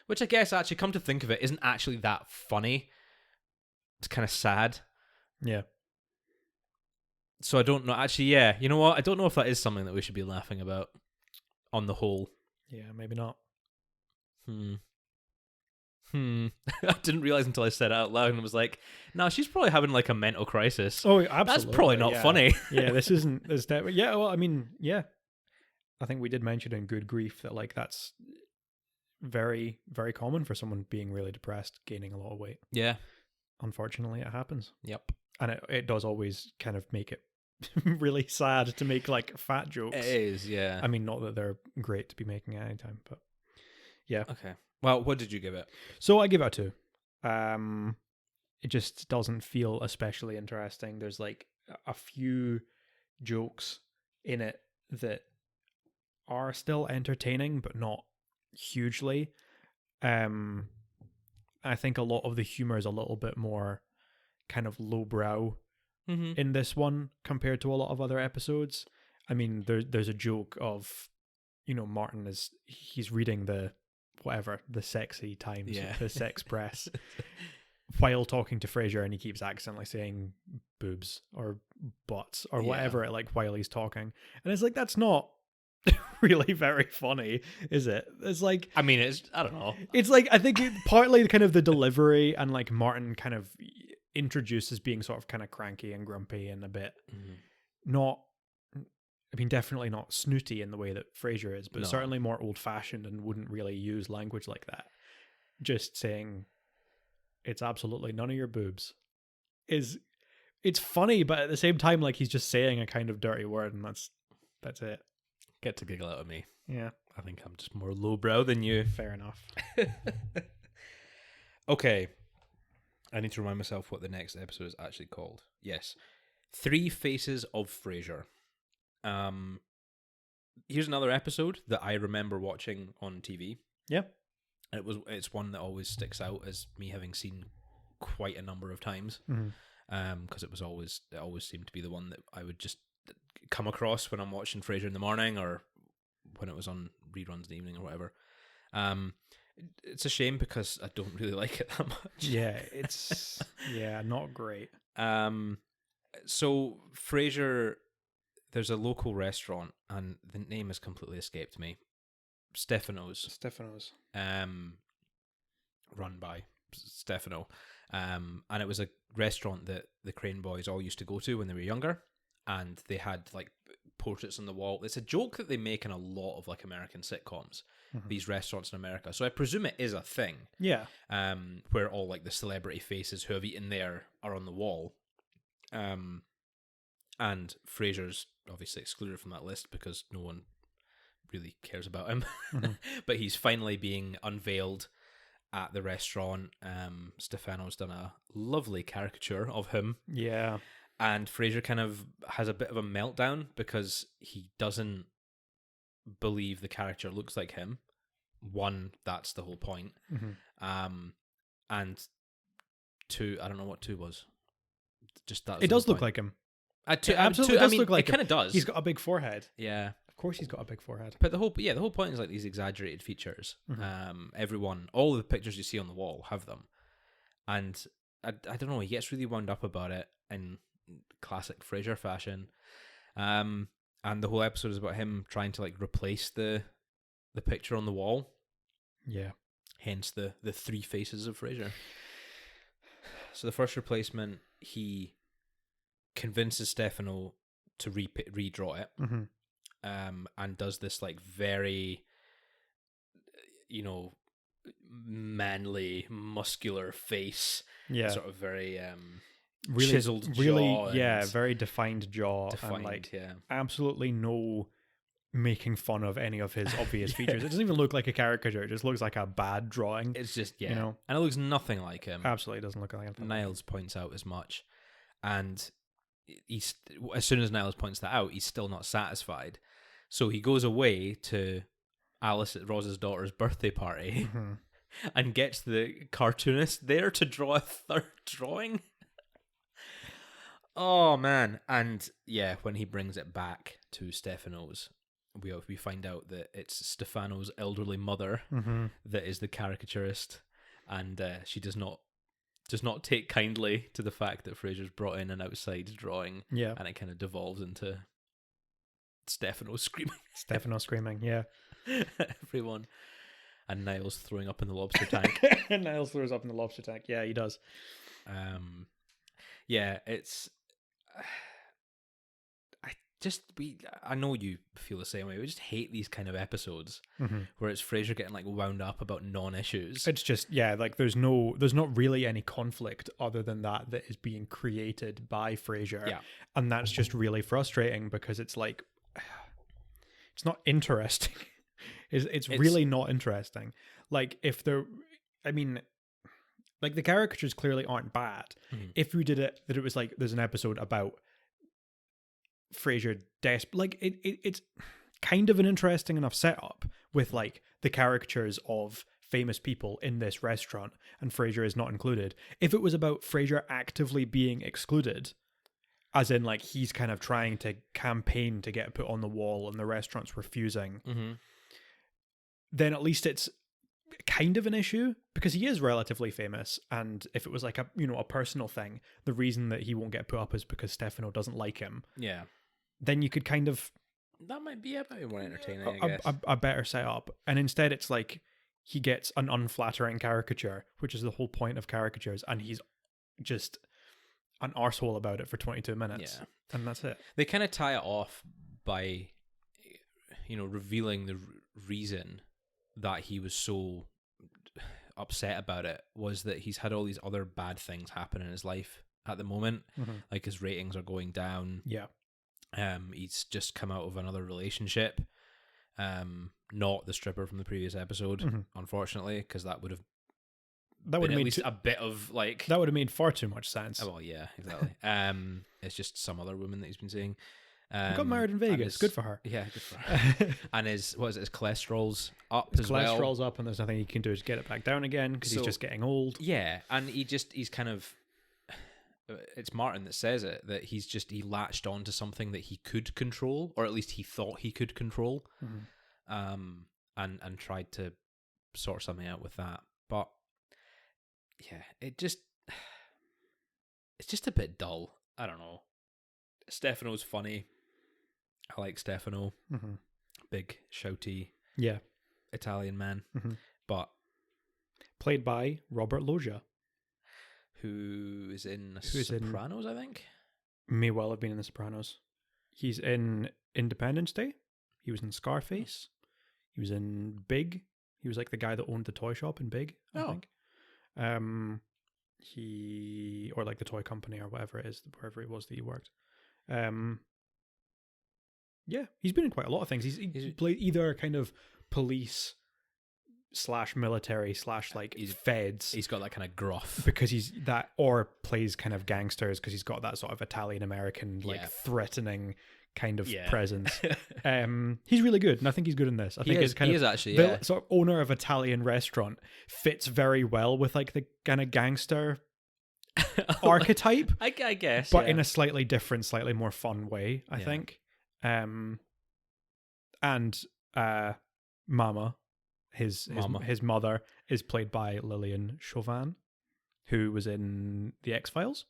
[SPEAKER 1] Which I guess actually, come to think of it, isn't actually that funny. It's kind of sad.
[SPEAKER 2] Yeah.
[SPEAKER 1] So I don't know. Actually, yeah. You know what? I don't know if that is something that we should be laughing about on the whole. Yeah,
[SPEAKER 2] maybe not.
[SPEAKER 1] I didn't realize until I said it out loud and was like, no, she's probably having like a mental crisis.
[SPEAKER 2] Oh, absolutely.
[SPEAKER 1] That's probably not funny.
[SPEAKER 2] Yeah, this isn't. Yeah, well, I mean, yeah. I think we did mention in Good Grief that like that's very, very common for someone being really depressed, gaining a lot of weight.
[SPEAKER 1] Yeah.
[SPEAKER 2] Unfortunately, it happens.
[SPEAKER 1] Yep.
[SPEAKER 2] And it does always kind of make it really sad to make like fat jokes.
[SPEAKER 1] It is, yeah.
[SPEAKER 2] I mean, not that they're great to be making at any time, but yeah.
[SPEAKER 1] Okay. Well, what did you give it?
[SPEAKER 2] So I give it a 2. It just doesn't feel especially interesting. There's like a few jokes in it that are still entertaining, but not hugely. I think a lot of the humor is a little bit more kind of lowbrow in this one compared to a lot of other episodes. I mean, there's a joke of, Martin he's reading the sexy Times, the sex press, while talking to Frasier, and he keeps accidentally saying boobs or butts or whatever, like while he's talking, and it's like, that's not really very funny, is it? It's like,
[SPEAKER 1] I mean, I don't know.
[SPEAKER 2] It's like, I think partly kind of the delivery, and like Martin kind of introduces being sort of kind of cranky and grumpy and a bit definitely not snooty in the way that Frasier is, but certainly more old-fashioned and wouldn't really use language like that. Just saying, it's absolutely none of your boobs. It's funny, but at the same time, like, he's just saying a kind of dirty word, and that's it.
[SPEAKER 1] Get to giggle out of me.
[SPEAKER 2] Yeah.
[SPEAKER 1] I think I'm just more lowbrow than you.
[SPEAKER 2] Fair enough.
[SPEAKER 1] Okay. I need to remind myself what the next episode is actually called. Yes. 3 Faces of Frasier. Here's another episode that I remember watching on TV.
[SPEAKER 2] Yeah.
[SPEAKER 1] It's one that always sticks out as me having seen quite a number of times. Because it always seemed to be the one that I would just come across when I'm watching Frasier in the morning, or when it was on reruns in the evening or whatever. It's a shame because I don't really like it that much.
[SPEAKER 2] Yeah, it's not great.
[SPEAKER 1] So Frasier, there's a local restaurant, and the name has completely escaped me. Stefano's. Run by Stefano. And it was a restaurant that the Crane boys all used to go to when they were younger, and they had like portraits on the wall. It's a joke that they make in a lot of like American sitcoms, these restaurants in America. So I presume it is a thing.
[SPEAKER 2] Yeah.
[SPEAKER 1] Where all like the celebrity faces who have eaten there are on the wall. And Frasier's obviously excluded from that list because no one really cares about him. But he's finally being unveiled at the restaurant. Stefano's done a lovely caricature of him.
[SPEAKER 2] Yeah.
[SPEAKER 1] And Frasier kind of has a bit of a meltdown because he doesn't believe the character looks like him. one, that's the whole point. And two, I don't know what two was. Just that.
[SPEAKER 2] It does look like him.
[SPEAKER 1] Two,
[SPEAKER 2] It absolutely does look like
[SPEAKER 1] it kind of does.
[SPEAKER 2] He's got a big forehead.
[SPEAKER 1] Yeah.
[SPEAKER 2] Of course he's got a big forehead.
[SPEAKER 1] But the whole point is like these exaggerated features. All the pictures you see on the wall have them. And I don't know, he gets really wound up about it in classic Frasier fashion. And the whole episode is about him trying to like replace the picture on the wall.
[SPEAKER 2] Yeah.
[SPEAKER 1] Hence the three faces of Frasier. So the first replacement, he convinces Stefano to redraw it. And does this like very, manly, muscular face. Yeah. Sort of very
[SPEAKER 2] really
[SPEAKER 1] chiseled jaw.
[SPEAKER 2] Really, very defined jaw. And like absolutely no making fun of any of his obvious features. It doesn't even look like a caricature. It just looks like a bad drawing.
[SPEAKER 1] It's just, and it looks nothing like him.
[SPEAKER 2] Absolutely doesn't look like him.
[SPEAKER 1] Niles points out as much. And as soon as Niles points that out, he's still not satisfied. So he goes away to Alice at Rose's daughter's birthday party and gets the cartoonist there to draw a third drawing. Oh, man. And yeah, when he brings it back to Stefano's, we find out that it's Stefano's elderly mother that is the caricaturist, and she does not take kindly to the fact that Frasier's brought in an outside drawing. Yeah, and it kind of devolves into Stefano screaming. Yeah. Everyone. And Niles throwing up in the lobster tank.
[SPEAKER 2] Niles throws up in the lobster tank. Yeah, he does.
[SPEAKER 1] Yeah, it's. I know you feel the same way. We just hate these kind of episodes where it's Frasier getting like wound up about non-issues.
[SPEAKER 2] It's just like there's not really any conflict other than that is being created by Frasier. Yeah, and that's just really frustrating because it's like it's not interesting. It's really not interesting. Like if there, I mean, like the caricatures clearly aren't bad. If we did it that it was like there's an episode about Frasier like it's kind of an interesting enough setup with like the caricatures of famous people in this restaurant and Frasier is not included. If it was about Frasier actively being excluded, as in like he's kind of trying to campaign to get put on the wall and the restaurant's refusing, then at least it's kind of an issue because he is relatively famous. And if it was like a personal thing, the reason that he won't get put up is because Stefano doesn't like him. Yeah. Then you could kind of...
[SPEAKER 1] That might be a bit more entertaining, I guess.
[SPEAKER 2] A better setup. And instead it's like he gets an unflattering caricature, which is the whole point of caricatures, and he's just an arsehole about it for 22 minutes. Yeah. And that's it.
[SPEAKER 1] They kind of tie it off by, revealing the reason that he was so upset about it was that he's had all these other bad things happen in his life at the moment. Like his ratings are going down. Yeah. He's just come out of another relationship, not the stripper from the previous episode, unfortunately, because that would have been at least a bit of like
[SPEAKER 2] that would have made far too much sense.
[SPEAKER 1] Oh well, yeah, exactly. It's just some other woman that he's been seeing.
[SPEAKER 2] He got married in Vegas. Good for her.
[SPEAKER 1] Yeah, good for her. And his cholesterol's up as well.
[SPEAKER 2] Cholesterol's up, and there's nothing he can do to get it back down again because he's just getting old.
[SPEAKER 1] Yeah, and he's kind of. It's Martin that says it, that he latched on to something that he could control, or at least he thought he could control, and tried to sort something out with that. But yeah, it's just a bit dull. I don't know. Stefano's funny. I like Stefano. Big, shouty, Italian man. But
[SPEAKER 2] played by Robert Loggia,
[SPEAKER 1] who is in Sopranos, I think.
[SPEAKER 2] May well have been in The Sopranos. He's in Independence Day. He was in Scarface. He was in Big. He was like the guy that owned the toy shop in Big, I think. Or like the toy company or whatever it is, wherever it was that he worked. Yeah, he's been in quite a lot of things. He's played either kind of police / military / like feds.
[SPEAKER 1] He's got that kind of gruff
[SPEAKER 2] because he's that, or plays kind of gangsters because he's got that sort of Italian American like threatening kind of presence. He's really good, and I think he's good in this. I think his kind of
[SPEAKER 1] actually
[SPEAKER 2] sort of owner of Italian restaurant fits very well with like the kind of gangster archetype.
[SPEAKER 1] I guess,
[SPEAKER 2] but in a slightly different, slightly more fun way, I think. And Mama, his mother, is played by Lillian Chauvin, who was in The X-Files.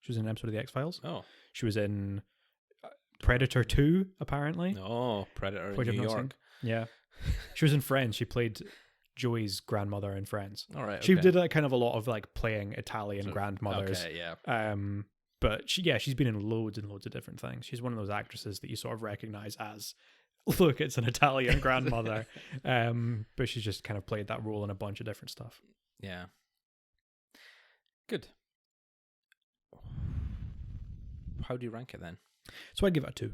[SPEAKER 2] She was in an episode of The X-Files.
[SPEAKER 1] Oh.
[SPEAKER 2] She was in Predator 2, apparently.
[SPEAKER 1] Oh, Predator in New York.
[SPEAKER 2] Yeah. She was in Friends. She played Joey's grandmother in Friends.
[SPEAKER 1] All right.
[SPEAKER 2] She did kind of a lot of like playing Italian grandmothers.
[SPEAKER 1] Okay, yeah.
[SPEAKER 2] But she's been in loads and loads of different things. She's one of those actresses that you sort of recognize as, look, it's an Italian grandmother. But she's just kind of played that role in a bunch of different stuff.
[SPEAKER 1] Yeah. Good. How do you rank it then?
[SPEAKER 2] So I'd give it a 2.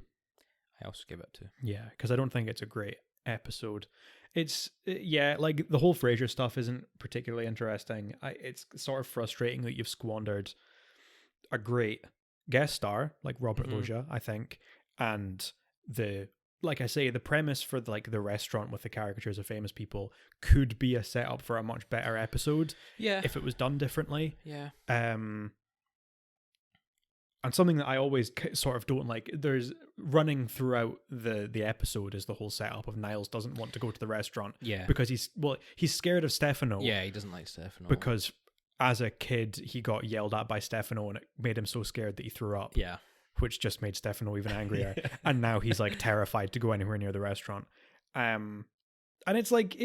[SPEAKER 1] I also give it a 2.
[SPEAKER 2] Yeah, because I don't think it's a great episode. It's, like the whole Frasier stuff isn't particularly interesting. It's sort of frustrating that you've squandered a great guest star like Robert Loggia, I think, and like I say, the premise for like the restaurant with the caricatures of famous people could be a setup for a much better episode.
[SPEAKER 1] Yeah,
[SPEAKER 2] if it was done differently.
[SPEAKER 1] Yeah.
[SPEAKER 2] And something that I always sort of don't like, there's running throughout the episode is the whole setup of Niles doesn't want to go to the restaurant.
[SPEAKER 1] Yeah.
[SPEAKER 2] Because he's scared of Stefano.
[SPEAKER 1] Yeah, he doesn't like Stefano.
[SPEAKER 2] Because as a kid, he got yelled at by Stefano and it made him so scared that he threw up.
[SPEAKER 1] Yeah.
[SPEAKER 2] Which just made Stefano even angrier. And now he's like terrified to go anywhere near the restaurant. And it's like,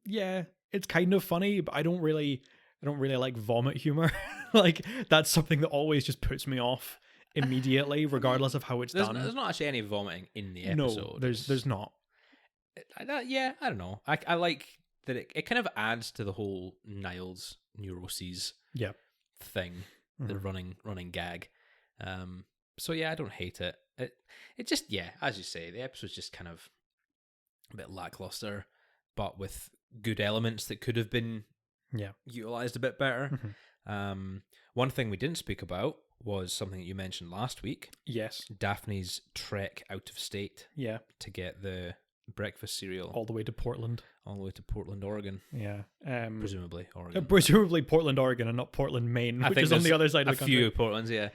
[SPEAKER 2] it's kind of funny, but I don't really like vomit humor. Like that's something that always just puts me off immediately, regardless of how it's done.
[SPEAKER 1] There's not actually any vomiting in the episode.
[SPEAKER 2] No, there's not.
[SPEAKER 1] I don't know. I like that it kind of adds to the whole Niles neuroses thing, the running gag. So yeah, I don't hate it. It just, as you say, the episode's just kind of a bit lackluster, but with good elements that could have been utilized a bit better. One thing we didn't speak about was something that you mentioned last week.
[SPEAKER 2] Yes.
[SPEAKER 1] Daphne's trek out of state.
[SPEAKER 2] Yeah.
[SPEAKER 1] To get the breakfast cereal.
[SPEAKER 2] All the way to Portland.
[SPEAKER 1] Oregon. Yeah. Presumably Oregon.
[SPEAKER 2] Presumably Portland, Oregon, and not Portland, Maine, which is on the other side of the country.
[SPEAKER 1] A few Portlands, yeah.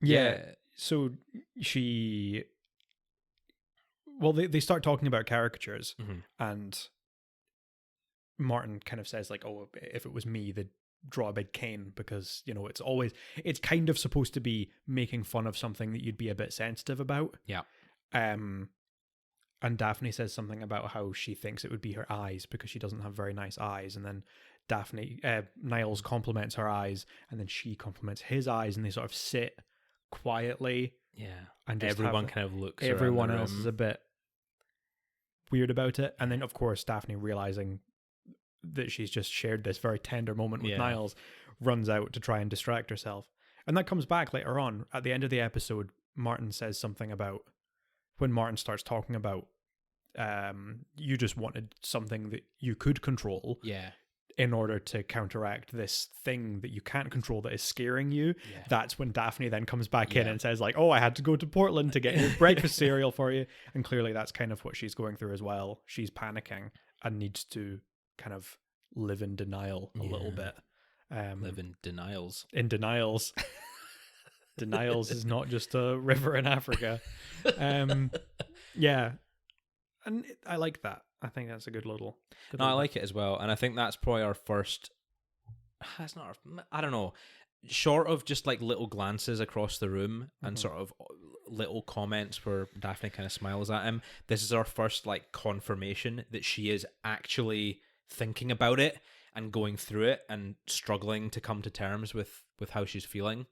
[SPEAKER 2] Yeah. So she... Well, they start talking about caricatures, and Martin kind of says like, oh, if it was me, they'd draw a big cane, because it's kind of supposed to be making fun of something that you'd be a bit sensitive about. And Daphne says something about how she thinks it would be her eyes because she doesn't have very nice eyes, and then Niles compliments her eyes, and then she compliments his eyes, and they sort of sit quietly. And
[SPEAKER 1] everyone kind of looks.
[SPEAKER 2] Everyone else is a bit weird about it, and then of course Daphne, realizing that she's just shared this very tender moment with Niles, runs out to try and distract herself. And that comes back later on at the end of the episode. Martin says something about, when Martin starts talking about you just wanted something that you could control in order to counteract this thing that you can't control that is scaring you. That's when Daphne then comes back in and says like, oh, I had to go to Portland to get your breakfast cereal for you. And clearly that's kind of what she's going through as well. She's panicking and needs to kind of live in denial a little bit.
[SPEAKER 1] Live in denials.
[SPEAKER 2] In denials. Denials is not just a river in Africa. And I like that. I think that's a good little.
[SPEAKER 1] I like it as well, and I think that's probably our first. That's not. I don't know. Short of just like little glances across the room and sort of little comments where Daphne kind of smiles at him, this is our first like confirmation that she is actually thinking about it and going through it and struggling to come to terms with how she's feeling.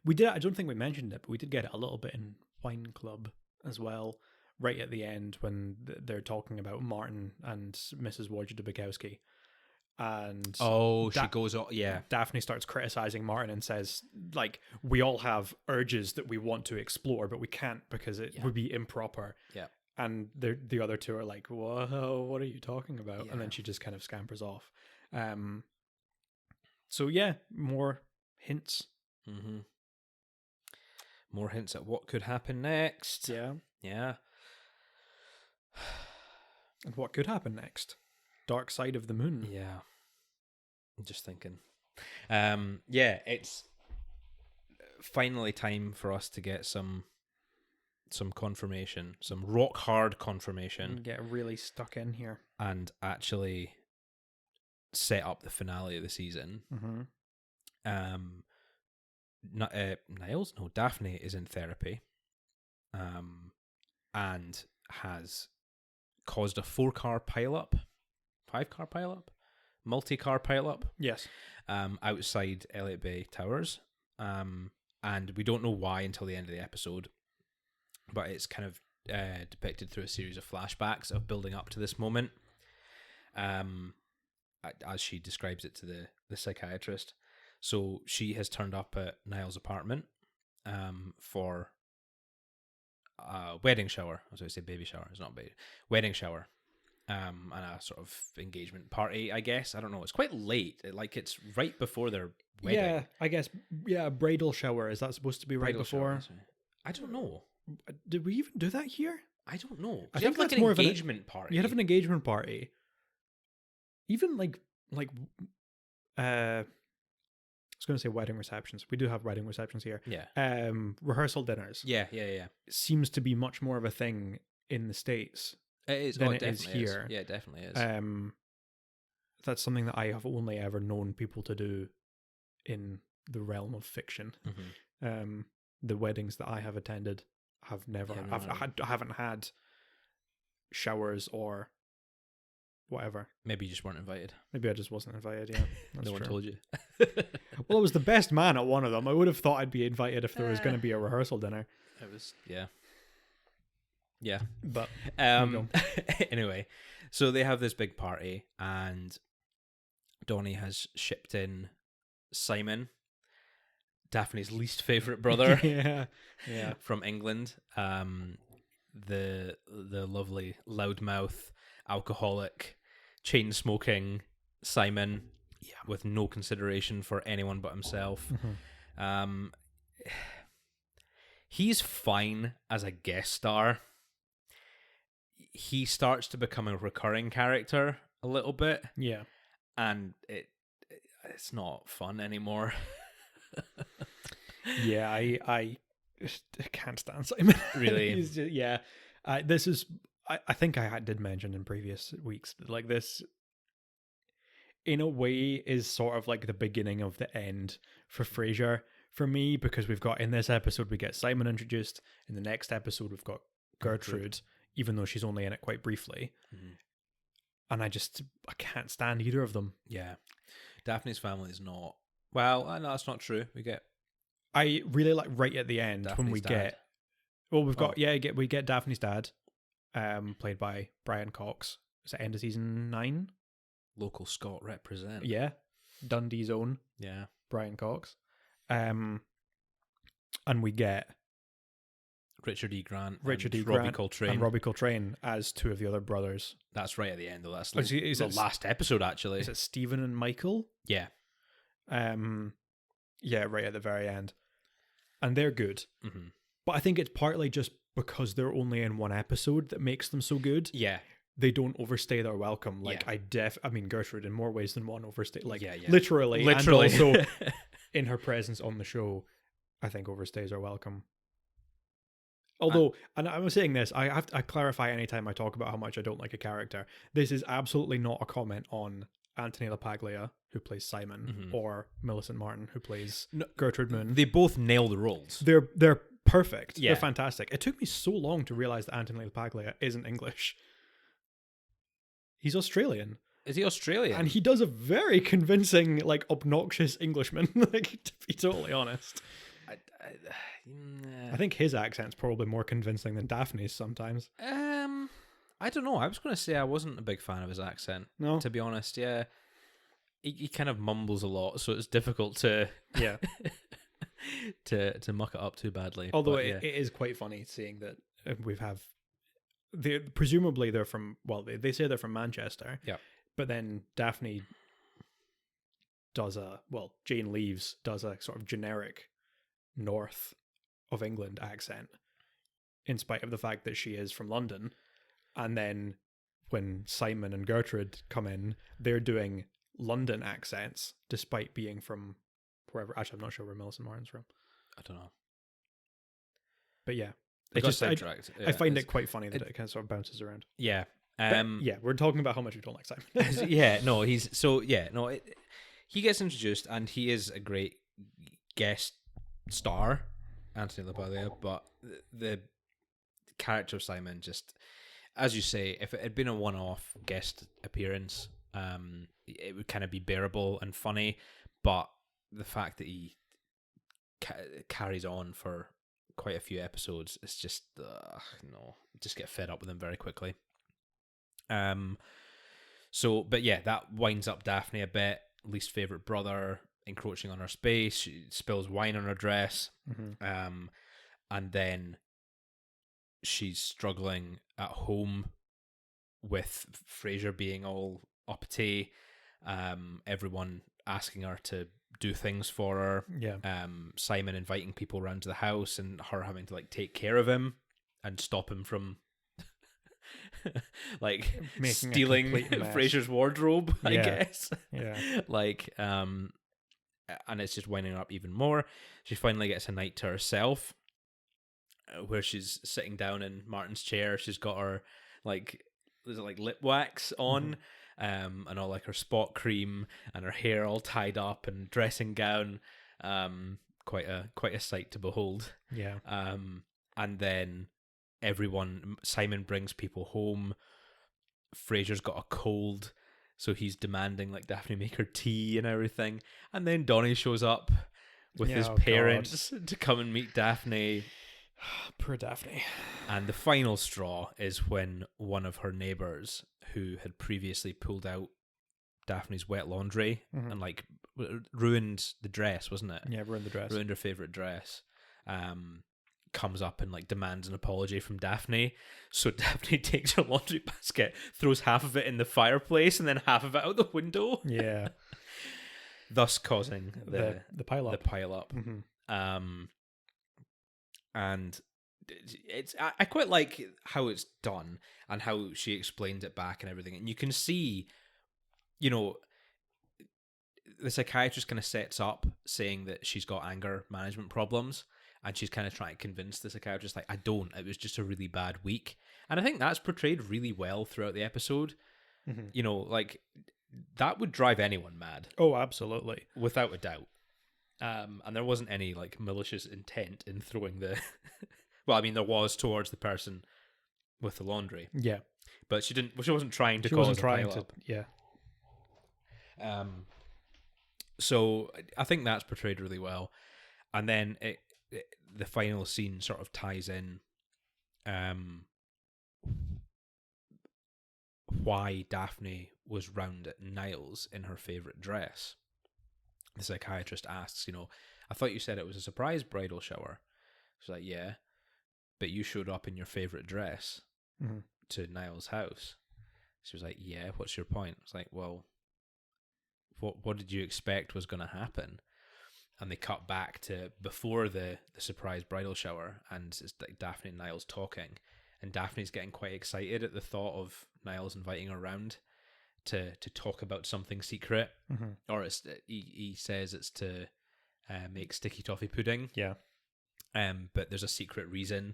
[SPEAKER 2] We did. I don't think we mentioned it, but we did get it a little bit in Wine Club as well, right at the end when they're talking about Martin and Mrs. Wojciechowski. And
[SPEAKER 1] she goes on.
[SPEAKER 2] Daphne starts criticizing Martin and says, like, we all have urges that we want to explore, but we can't because it would be improper. And the other two are like, whoa, what are you talking about? And then she just kind of scampers off. So more hints.
[SPEAKER 1] More hints at what could happen next.
[SPEAKER 2] Yeah.
[SPEAKER 1] Yeah.
[SPEAKER 2] And what could happen next? Dark Side of the Moon.
[SPEAKER 1] Yeah. I'm just thinking. Yeah, it's finally time for us to get some confirmation, some rock hard confirmation.
[SPEAKER 2] Get really stuck in here.
[SPEAKER 1] And actually set up the finale of the season.
[SPEAKER 2] Mm-hmm.
[SPEAKER 1] Niles? No, Daphne is in therapy. And has caused a 4-car pileup, 5-car pileup, multi-car pileup.
[SPEAKER 2] Yes.
[SPEAKER 1] Outside Elliott Bay Towers. And we don't know why until the end of the episode, but it's kind of depicted through a series of flashbacks of building up to this moment. As she describes it to the psychiatrist. So she has turned up at Niall's apartment for a wedding shower. I was going to say baby shower. It's not baby. Wedding shower. And a sort of engagement party, I guess. I don't know. It's quite late. It's right before their wedding.
[SPEAKER 2] Yeah, I guess. Yeah, a bridal shower. Is that supposed to be right before?
[SPEAKER 1] Shower, I don't know.
[SPEAKER 2] Did we even do that here?
[SPEAKER 1] I don't know.
[SPEAKER 2] I
[SPEAKER 1] You
[SPEAKER 2] think
[SPEAKER 1] have
[SPEAKER 2] that's
[SPEAKER 1] an
[SPEAKER 2] more
[SPEAKER 1] engagement party.
[SPEAKER 2] You have an engagement party. Even I was going to say wedding receptions. We do have wedding receptions here.
[SPEAKER 1] Yeah.
[SPEAKER 2] Rehearsal dinners.
[SPEAKER 1] Yeah.
[SPEAKER 2] Seems to be much more of a thing in the States.
[SPEAKER 1] It is.
[SPEAKER 2] Than
[SPEAKER 1] it
[SPEAKER 2] is here.
[SPEAKER 1] Yeah, it definitely is.
[SPEAKER 2] That's something that I have only ever known people to do in the realm of fiction.
[SPEAKER 1] Mm-hmm.
[SPEAKER 2] The weddings that I have attended have never.
[SPEAKER 1] Yeah,
[SPEAKER 2] I haven't had showers or whatever.
[SPEAKER 1] Maybe you just weren't invited.
[SPEAKER 2] Maybe I just wasn't invited. Yeah, that's
[SPEAKER 1] no one
[SPEAKER 2] true.
[SPEAKER 1] told you.
[SPEAKER 2] Well, I was the best man at one of them. I would have thought I'd be invited if there was going to be a rehearsal dinner.
[SPEAKER 1] It was, yeah.
[SPEAKER 2] But
[SPEAKER 1] anyway, so they have this big party, and Donnie has shipped in Simon, Daphne's least favorite brother.
[SPEAKER 2] yeah,
[SPEAKER 1] from England. The lovely loudmouth, alcoholic, chain smoking Simon, with no consideration for anyone but himself.
[SPEAKER 2] Mm-hmm.
[SPEAKER 1] He's fine as a guest star. He starts to become a recurring character a little bit.
[SPEAKER 2] Yeah.
[SPEAKER 1] And it's not fun anymore.
[SPEAKER 2] Yeah, I can't stand Simon.
[SPEAKER 1] Really?
[SPEAKER 2] He's just, yeah. This is, I think I did mention in previous weeks, like this, in a way, is sort of like the beginning of the end for Frasier for me, because we've got, in this episode, we get Simon introduced. In the next episode, we've got Gertrude, even though she's only in it quite briefly. Mm-hmm. And I can't stand either of them.
[SPEAKER 1] Yeah. Daphne's family is not, well, no, that's not true.
[SPEAKER 2] I really like right at the end
[SPEAKER 1] Daphne's
[SPEAKER 2] when we
[SPEAKER 1] dad.
[SPEAKER 2] we get Daphne's dad, played by Brian Cox. Is it end of season 9?
[SPEAKER 1] Local Scot represent.
[SPEAKER 2] Yeah. Dundee's own.
[SPEAKER 1] Yeah.
[SPEAKER 2] Brian Cox. And we get
[SPEAKER 1] Richard E. Grant,
[SPEAKER 2] Robbie Coltrane as two of the other brothers.
[SPEAKER 1] That's right at the end, though. That's
[SPEAKER 2] the
[SPEAKER 1] last episode, actually.
[SPEAKER 2] Is it Stephen and Michael?
[SPEAKER 1] Yeah.
[SPEAKER 2] Yeah, right at the very end. And they're good.
[SPEAKER 1] Mm-hmm.
[SPEAKER 2] But I think it's partly just because they're only in one episode that makes them so good.
[SPEAKER 1] Yeah.
[SPEAKER 2] They don't overstay their welcome. Like, I mean, Gertrude in more ways than one overstay. Like,
[SPEAKER 1] yeah.
[SPEAKER 2] literally. And also, in her presence on the show, I think overstays her welcome. Although, and I was saying this, I clarify anytime I talk about how much I don't like a character. This is absolutely not a comment on Anthony LaPaglia, who plays Simon, or Millicent Martin, who plays Gertrude Moon.
[SPEAKER 1] They both nail the roles.
[SPEAKER 2] They're perfect.
[SPEAKER 1] Yeah.
[SPEAKER 2] They're fantastic. It took me so long to realize that Anthony LaPaglia isn't English. He's Australian.
[SPEAKER 1] Is he Australian?
[SPEAKER 2] And he does a very convincing, like, obnoxious Englishman, like, to be totally honest. I think his accent's probably more convincing than Daphne's sometimes.
[SPEAKER 1] I don't know. I was going to say I wasn't a big fan of his accent.
[SPEAKER 2] No,
[SPEAKER 1] to be honest. Yeah, he kind of mumbles a lot, so it's difficult to to muck it up too badly.
[SPEAKER 2] Although it is quite funny seeing that presumably they're from, well, they say they're from Manchester.
[SPEAKER 1] Yeah, but
[SPEAKER 2] then Daphne Jane Leaves does a sort of generic North of England accent, in spite of the fact that she is from London. And then when Simon and Gertrude come in, they're doing London accents, despite being from wherever. Actually, I'm not sure where Millicent Martin's from.
[SPEAKER 1] I don't know.
[SPEAKER 2] But yeah,
[SPEAKER 1] I
[SPEAKER 2] find it quite funny that it kind of sort of bounces around.
[SPEAKER 1] Yeah.
[SPEAKER 2] Yeah, we're talking about how much we don't like Simon.
[SPEAKER 1] He gets introduced and he is a great guest star, Anthony LaPaglia, but the character of Simon, just as you say, if it had been a one-off guest appearance, it would kind of be bearable and funny, but the fact that he carries on for quite a few episodes, it's just just get fed up with him very quickly. But yeah, that winds up Daphne a bit. Least favorite brother encroaching on her space. She spills wine on her dress. And then she's struggling at home with Frasier being all uppity. Everyone asking her to do things for her.
[SPEAKER 2] Yeah.
[SPEAKER 1] Simon inviting people around to the house and her having to like take care of him and stop him from like
[SPEAKER 2] making
[SPEAKER 1] stealing Frasier's wardrobe, I guess.
[SPEAKER 2] Yeah.
[SPEAKER 1] And it's just winding her up even more. She finally gets a night to herself where she's sitting down in Martin's chair. She's got her there's lip wax on, and all like her spot cream and her hair all tied up and dressing gown. Quite a sight to behold.
[SPEAKER 2] Yeah.
[SPEAKER 1] And then Simon brings people home. Frasier's got a cold, so he's demanding like Daphne make her tea and everything. And then Donnie shows up with his parents to come and meet Daphne.
[SPEAKER 2] Poor Daphne.
[SPEAKER 1] And the final straw is when one of her neighbours, who had previously pulled out Daphne's wet laundry and like ruined the dress, wasn't it?
[SPEAKER 2] Yeah, ruined the dress.
[SPEAKER 1] Ruined her favourite dress. Comes up and like demands an apology from Daphne. So Daphne takes her laundry basket, throws half of it in the fireplace and then half of it out the window.
[SPEAKER 2] Yeah.
[SPEAKER 1] Thus causing the
[SPEAKER 2] pile up.
[SPEAKER 1] The pile up. And I quite like how it's done and how she explains it back and everything. And you can see, the psychiatrist kind of sets up saying that she's got anger management problems. And she's kind of trying to convince the psychiatrist, like, I don't. It was just a really bad week. And I think that's portrayed really well throughout the episode. Like, that would drive anyone mad.
[SPEAKER 2] Oh, absolutely.
[SPEAKER 1] Without a doubt. And there wasn't any, like, malicious intent in throwing the... Well, I mean, there was towards the person with the laundry.
[SPEAKER 2] Yeah.
[SPEAKER 1] But she wasn't trying to cause a pile-up.
[SPEAKER 2] Yeah.
[SPEAKER 1] So I think that's portrayed really well. And then the final scene sort of ties in why Daphne was round at Niles in her favourite dress. The psychiatrist asks, I thought you said it was a surprise bridal shower. She's like, yeah, but you showed up in your favourite dress to Niles' house. She was like, yeah, what's your point? It's like, well, what did you expect was going to happen? And they cut back to before the surprise bridal shower, and it's like Daphne and Niles talking, and Daphne's getting quite excited at the thought of Niles inviting her around to talk about something secret, or he says it's to make sticky toffee pudding.
[SPEAKER 2] Yeah.
[SPEAKER 1] But there's a secret reason,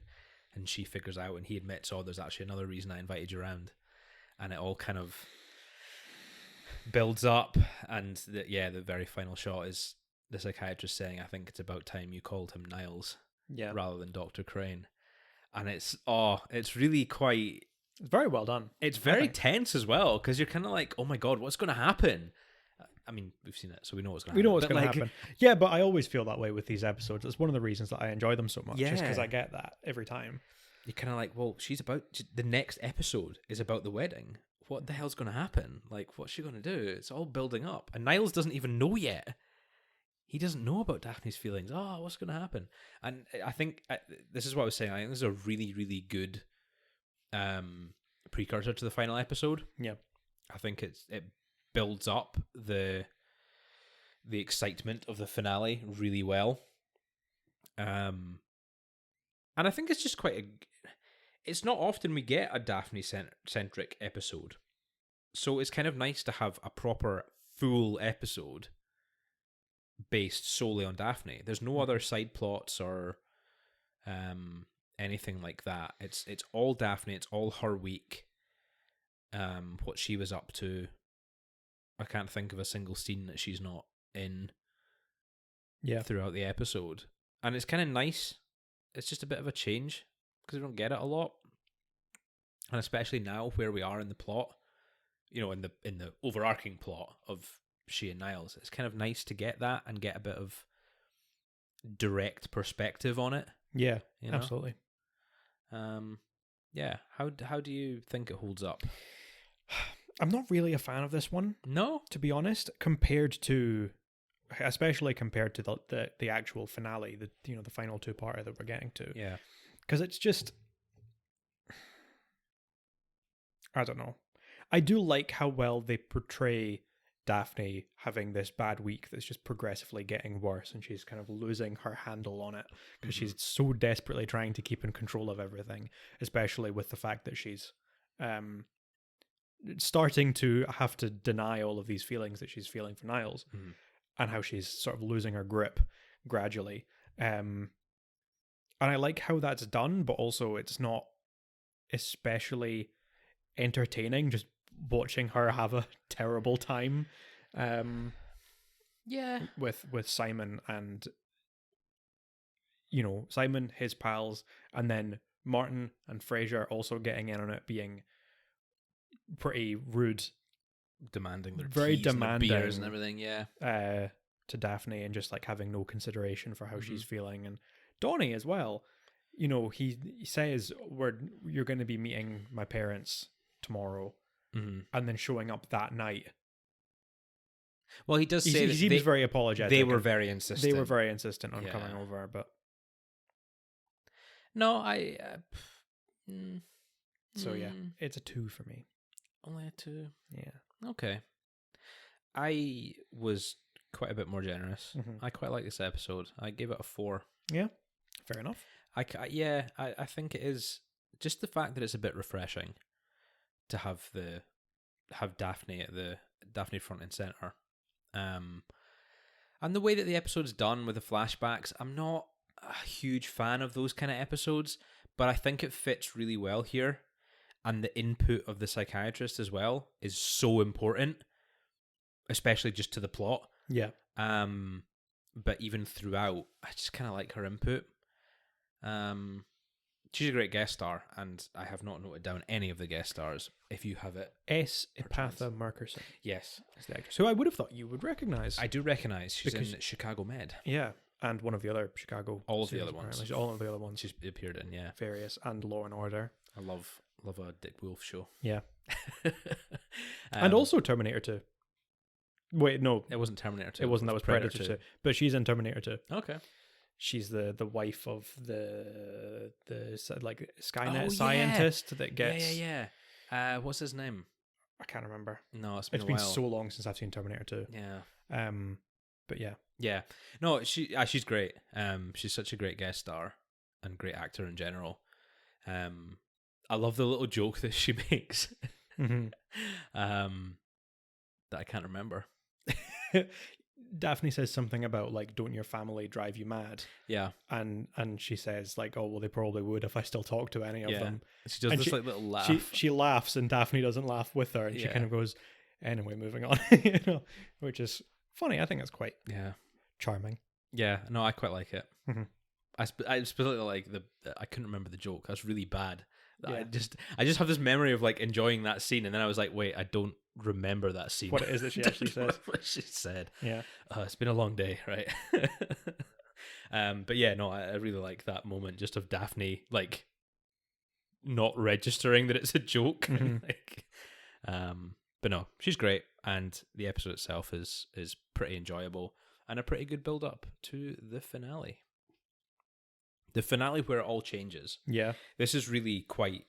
[SPEAKER 1] and she figures out, and he admits, oh, there's actually another reason I invited you around, and it all kind of builds up, and the very final shot is the psychiatrist saying, I think it's about time you called him Niles rather than Dr. Crane. And it's really quite...
[SPEAKER 2] It's very well done.
[SPEAKER 1] It's very tense as well, because you're kind of like, oh my God, what's going to happen? I mean, we've seen it, so we know what's going to happen.
[SPEAKER 2] We know what's going to happen. Yeah, but I always feel that way with these episodes. It's one of the reasons that I enjoy them so much, just because I get that every time.
[SPEAKER 1] You're kind of like, well, the next episode is about the wedding. What the hell's going to happen? Like, what's she going to do? It's all building up. And Niles doesn't even know yet. He doesn't know about Daphne's feelings. Oh, what's going to happen? And I think this is what I was saying. I think this is a really, really good precursor to the final episode.
[SPEAKER 2] Yeah,
[SPEAKER 1] I think it builds up the excitement of the finale really well. And I think it's just it's not often we get a Daphne-centric episode. So it's kind of nice to have a proper full episode based solely on Daphne. There's no other side plots or anything like that. It's all Daphne. It's all her week. What she was up to. I can't think of a single scene that she's not in.
[SPEAKER 2] Yeah.
[SPEAKER 1] Throughout the episode, and it's kind of nice. It's just a bit of a change because we don't get it a lot, and especially now where we are in the plot, in the overarching plot of she and Niles. It's kind of nice to get that and get a bit of direct perspective on it.
[SPEAKER 2] Yeah, absolutely.
[SPEAKER 1] Yeah. How do you think it holds up?
[SPEAKER 2] I'm not really a fan of this one.
[SPEAKER 1] No,
[SPEAKER 2] to be honest, especially compared to the actual finale, the final two-parter that we're getting to.
[SPEAKER 1] Yeah,
[SPEAKER 2] because it's just, I don't know. I do like how well they portray Daphne having this bad week that's just progressively getting worse, and she's kind of losing her handle on it because she's so desperately trying to keep in control of everything, especially with the fact that she's starting to have to deny all of these feelings that she's feeling for Niles, and how she's sort of losing her grip gradually. And I like how that's done, but also it's not especially entertaining just watching her have a terrible time. With Simon and Simon, his pals, and then Martin and Frasier also getting in on it, being pretty rude,
[SPEAKER 1] demanding their
[SPEAKER 2] very
[SPEAKER 1] keys
[SPEAKER 2] demanding,
[SPEAKER 1] and their beers and everything.
[SPEAKER 2] to Daphne, and just like having no consideration for how she's feeling. And Donnie as well. He says you're going to be meeting my parents tomorrow, and then showing up that night.
[SPEAKER 1] Well, he does say
[SPEAKER 2] he seems very apologetic.
[SPEAKER 1] They were very insistent.
[SPEAKER 2] They were very insistent on coming over, but
[SPEAKER 1] no,
[SPEAKER 2] so yeah, it's a 2 for me.
[SPEAKER 1] Only a 2.
[SPEAKER 2] Yeah.
[SPEAKER 1] Okay. I was quite a bit more generous. I quite like this episode. I gave it a 4.
[SPEAKER 2] Yeah, fair enough.
[SPEAKER 1] I think it is just the fact that it's a bit refreshing to have Daphne at the Daphne front and center, and the way that the episode's done with the flashbacks. I'm not a huge fan of those kind of episodes, but I think it fits really well here, and the input of the psychiatrist as well is so important, especially just to the plot.
[SPEAKER 2] Yeah.
[SPEAKER 1] But even throughout, I just kind of like her input. She's a great guest star, and I have not noted down any of the guest stars. If you have it,
[SPEAKER 2] S. Ipatha Markerson.
[SPEAKER 1] Yes,
[SPEAKER 2] is the actress who I would have thought you would recognize.
[SPEAKER 1] I do recognize. She's in Chicago Med.
[SPEAKER 2] Yeah, and one of the other Chicago.
[SPEAKER 1] All of the other ones.
[SPEAKER 2] All of the other ones
[SPEAKER 1] she's appeared in. Yeah,
[SPEAKER 2] various, and Law and Order.
[SPEAKER 1] I love a Dick Wolf show.
[SPEAKER 2] Yeah, and also Terminator 2. Wait, no,
[SPEAKER 1] it wasn't Terminator 2.
[SPEAKER 2] It wasn't. That was Predator 2. But she's in Terminator 2.
[SPEAKER 1] Okay.
[SPEAKER 2] She's the wife of the like Skynet scientist that gets.
[SPEAKER 1] What's his name?
[SPEAKER 2] I can't remember.
[SPEAKER 1] No, it's been
[SPEAKER 2] so long since I've seen Terminator 2.
[SPEAKER 1] Yeah.
[SPEAKER 2] But yeah.
[SPEAKER 1] Yeah. No, she's great. She's such a great guest star and great actor in general. I love the little joke that she makes. That I can't remember.
[SPEAKER 2] Daphne says something about like, don't your family drive you mad?
[SPEAKER 1] Yeah.
[SPEAKER 2] And she says like, oh well, they probably would if I still talk to any of them.
[SPEAKER 1] She does this like little laugh.
[SPEAKER 2] She laughs and Daphne doesn't laugh with her, and she kind of goes, anyway, moving on. Which is funny. I think it's quite charming.
[SPEAKER 1] Yeah, no, I quite like it. I specifically like I couldn't remember the joke. That's really bad. Yeah. I just have this memory of like enjoying that scene, and then I was like, wait, I don't remember that scene.
[SPEAKER 2] What it is that she actually says.
[SPEAKER 1] What she said.
[SPEAKER 2] Yeah.
[SPEAKER 1] It's been a long day, right? But yeah, no, I really like that moment just of Daphne like not registering that it's a joke. But no, she's great, and the episode itself is pretty enjoyable and a pretty good build up to the finale. The finale where it all changes. Yeah. This is really quite,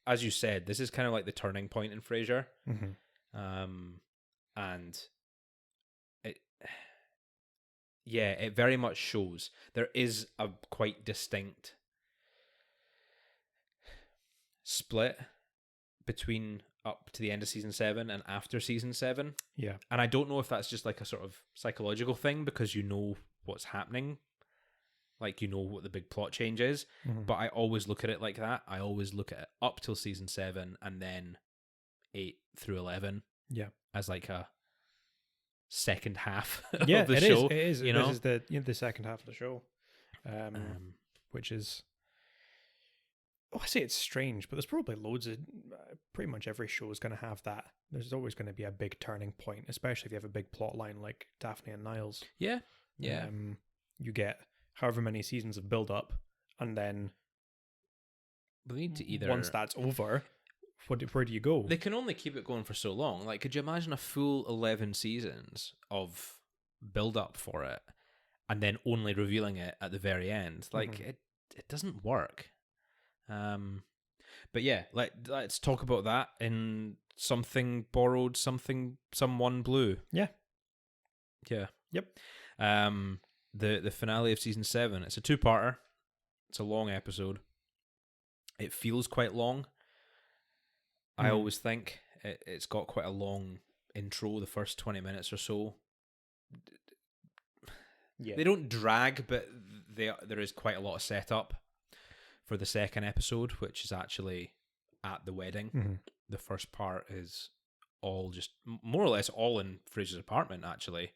[SPEAKER 1] as you said, this is kind of like the turning point in Frasier. And yeah, it very much shows. There is a quite distinct split between up to the end of season 7 and after season 7.
[SPEAKER 2] Yeah.
[SPEAKER 1] And I don't know if that's just like a sort of psychological thing because you know what's happening. Like, you know what the big plot change is.
[SPEAKER 2] Mm-hmm.
[SPEAKER 1] But I always look at it like that. I always look at it up till season 7 and then 8 through 11.
[SPEAKER 2] Yeah.
[SPEAKER 1] As like a second half
[SPEAKER 2] yeah,
[SPEAKER 1] of the
[SPEAKER 2] it
[SPEAKER 1] show.
[SPEAKER 2] Is. It is.
[SPEAKER 1] You know?
[SPEAKER 2] This is the second half of the show. Which is... Oh, I say it's strange, but there's probably loads of... pretty much every show is going to have that. There's always going to be a big turning point, especially if you have a big plot line like Daphne and Niles.
[SPEAKER 1] Yeah. Yeah.
[SPEAKER 2] You get however many seasons of build-up, and then
[SPEAKER 1] we need to either...
[SPEAKER 2] once that's over, where do you go?
[SPEAKER 1] They can only keep it going for so long. Like, could you imagine a full 11 seasons of build-up for it, and then only revealing it at the very end? Like, it doesn't work. But yeah, let's talk about that in Something Borrowed, Someone Blue.
[SPEAKER 2] Yeah.
[SPEAKER 1] Yeah.
[SPEAKER 2] Yep.
[SPEAKER 1] The finale of season 7. It's a 2-parter. It's a long episode. It feels quite long. I always think it's got quite a long intro, the first 20 minutes or so.
[SPEAKER 2] Yeah.
[SPEAKER 1] They don't drag, but there is quite a lot of setup for the second episode, which is actually at the wedding.
[SPEAKER 2] Mm-hmm.
[SPEAKER 1] The first part is all just more or less all in Fraser's apartment, actually.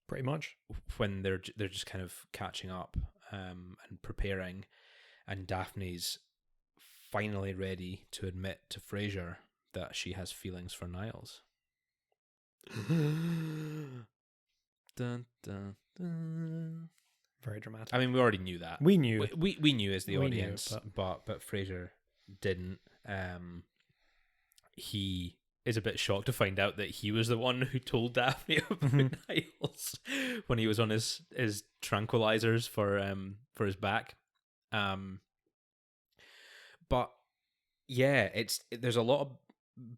[SPEAKER 2] Pretty much.
[SPEAKER 1] When they're just kind of catching up and preparing, and Daphne's finally ready to admit to Frasier that she has feelings for Niles. Dun, dun, dun.
[SPEAKER 2] Very dramatic.
[SPEAKER 1] I mean, we already knew that.
[SPEAKER 2] We knew.
[SPEAKER 1] We knew as the audience,
[SPEAKER 2] knew,
[SPEAKER 1] but Frasier didn't. He is a bit shocked to find out that he was the one who told Daphne about Niles when he was on his tranquilizers for his back. But yeah, there's a lot of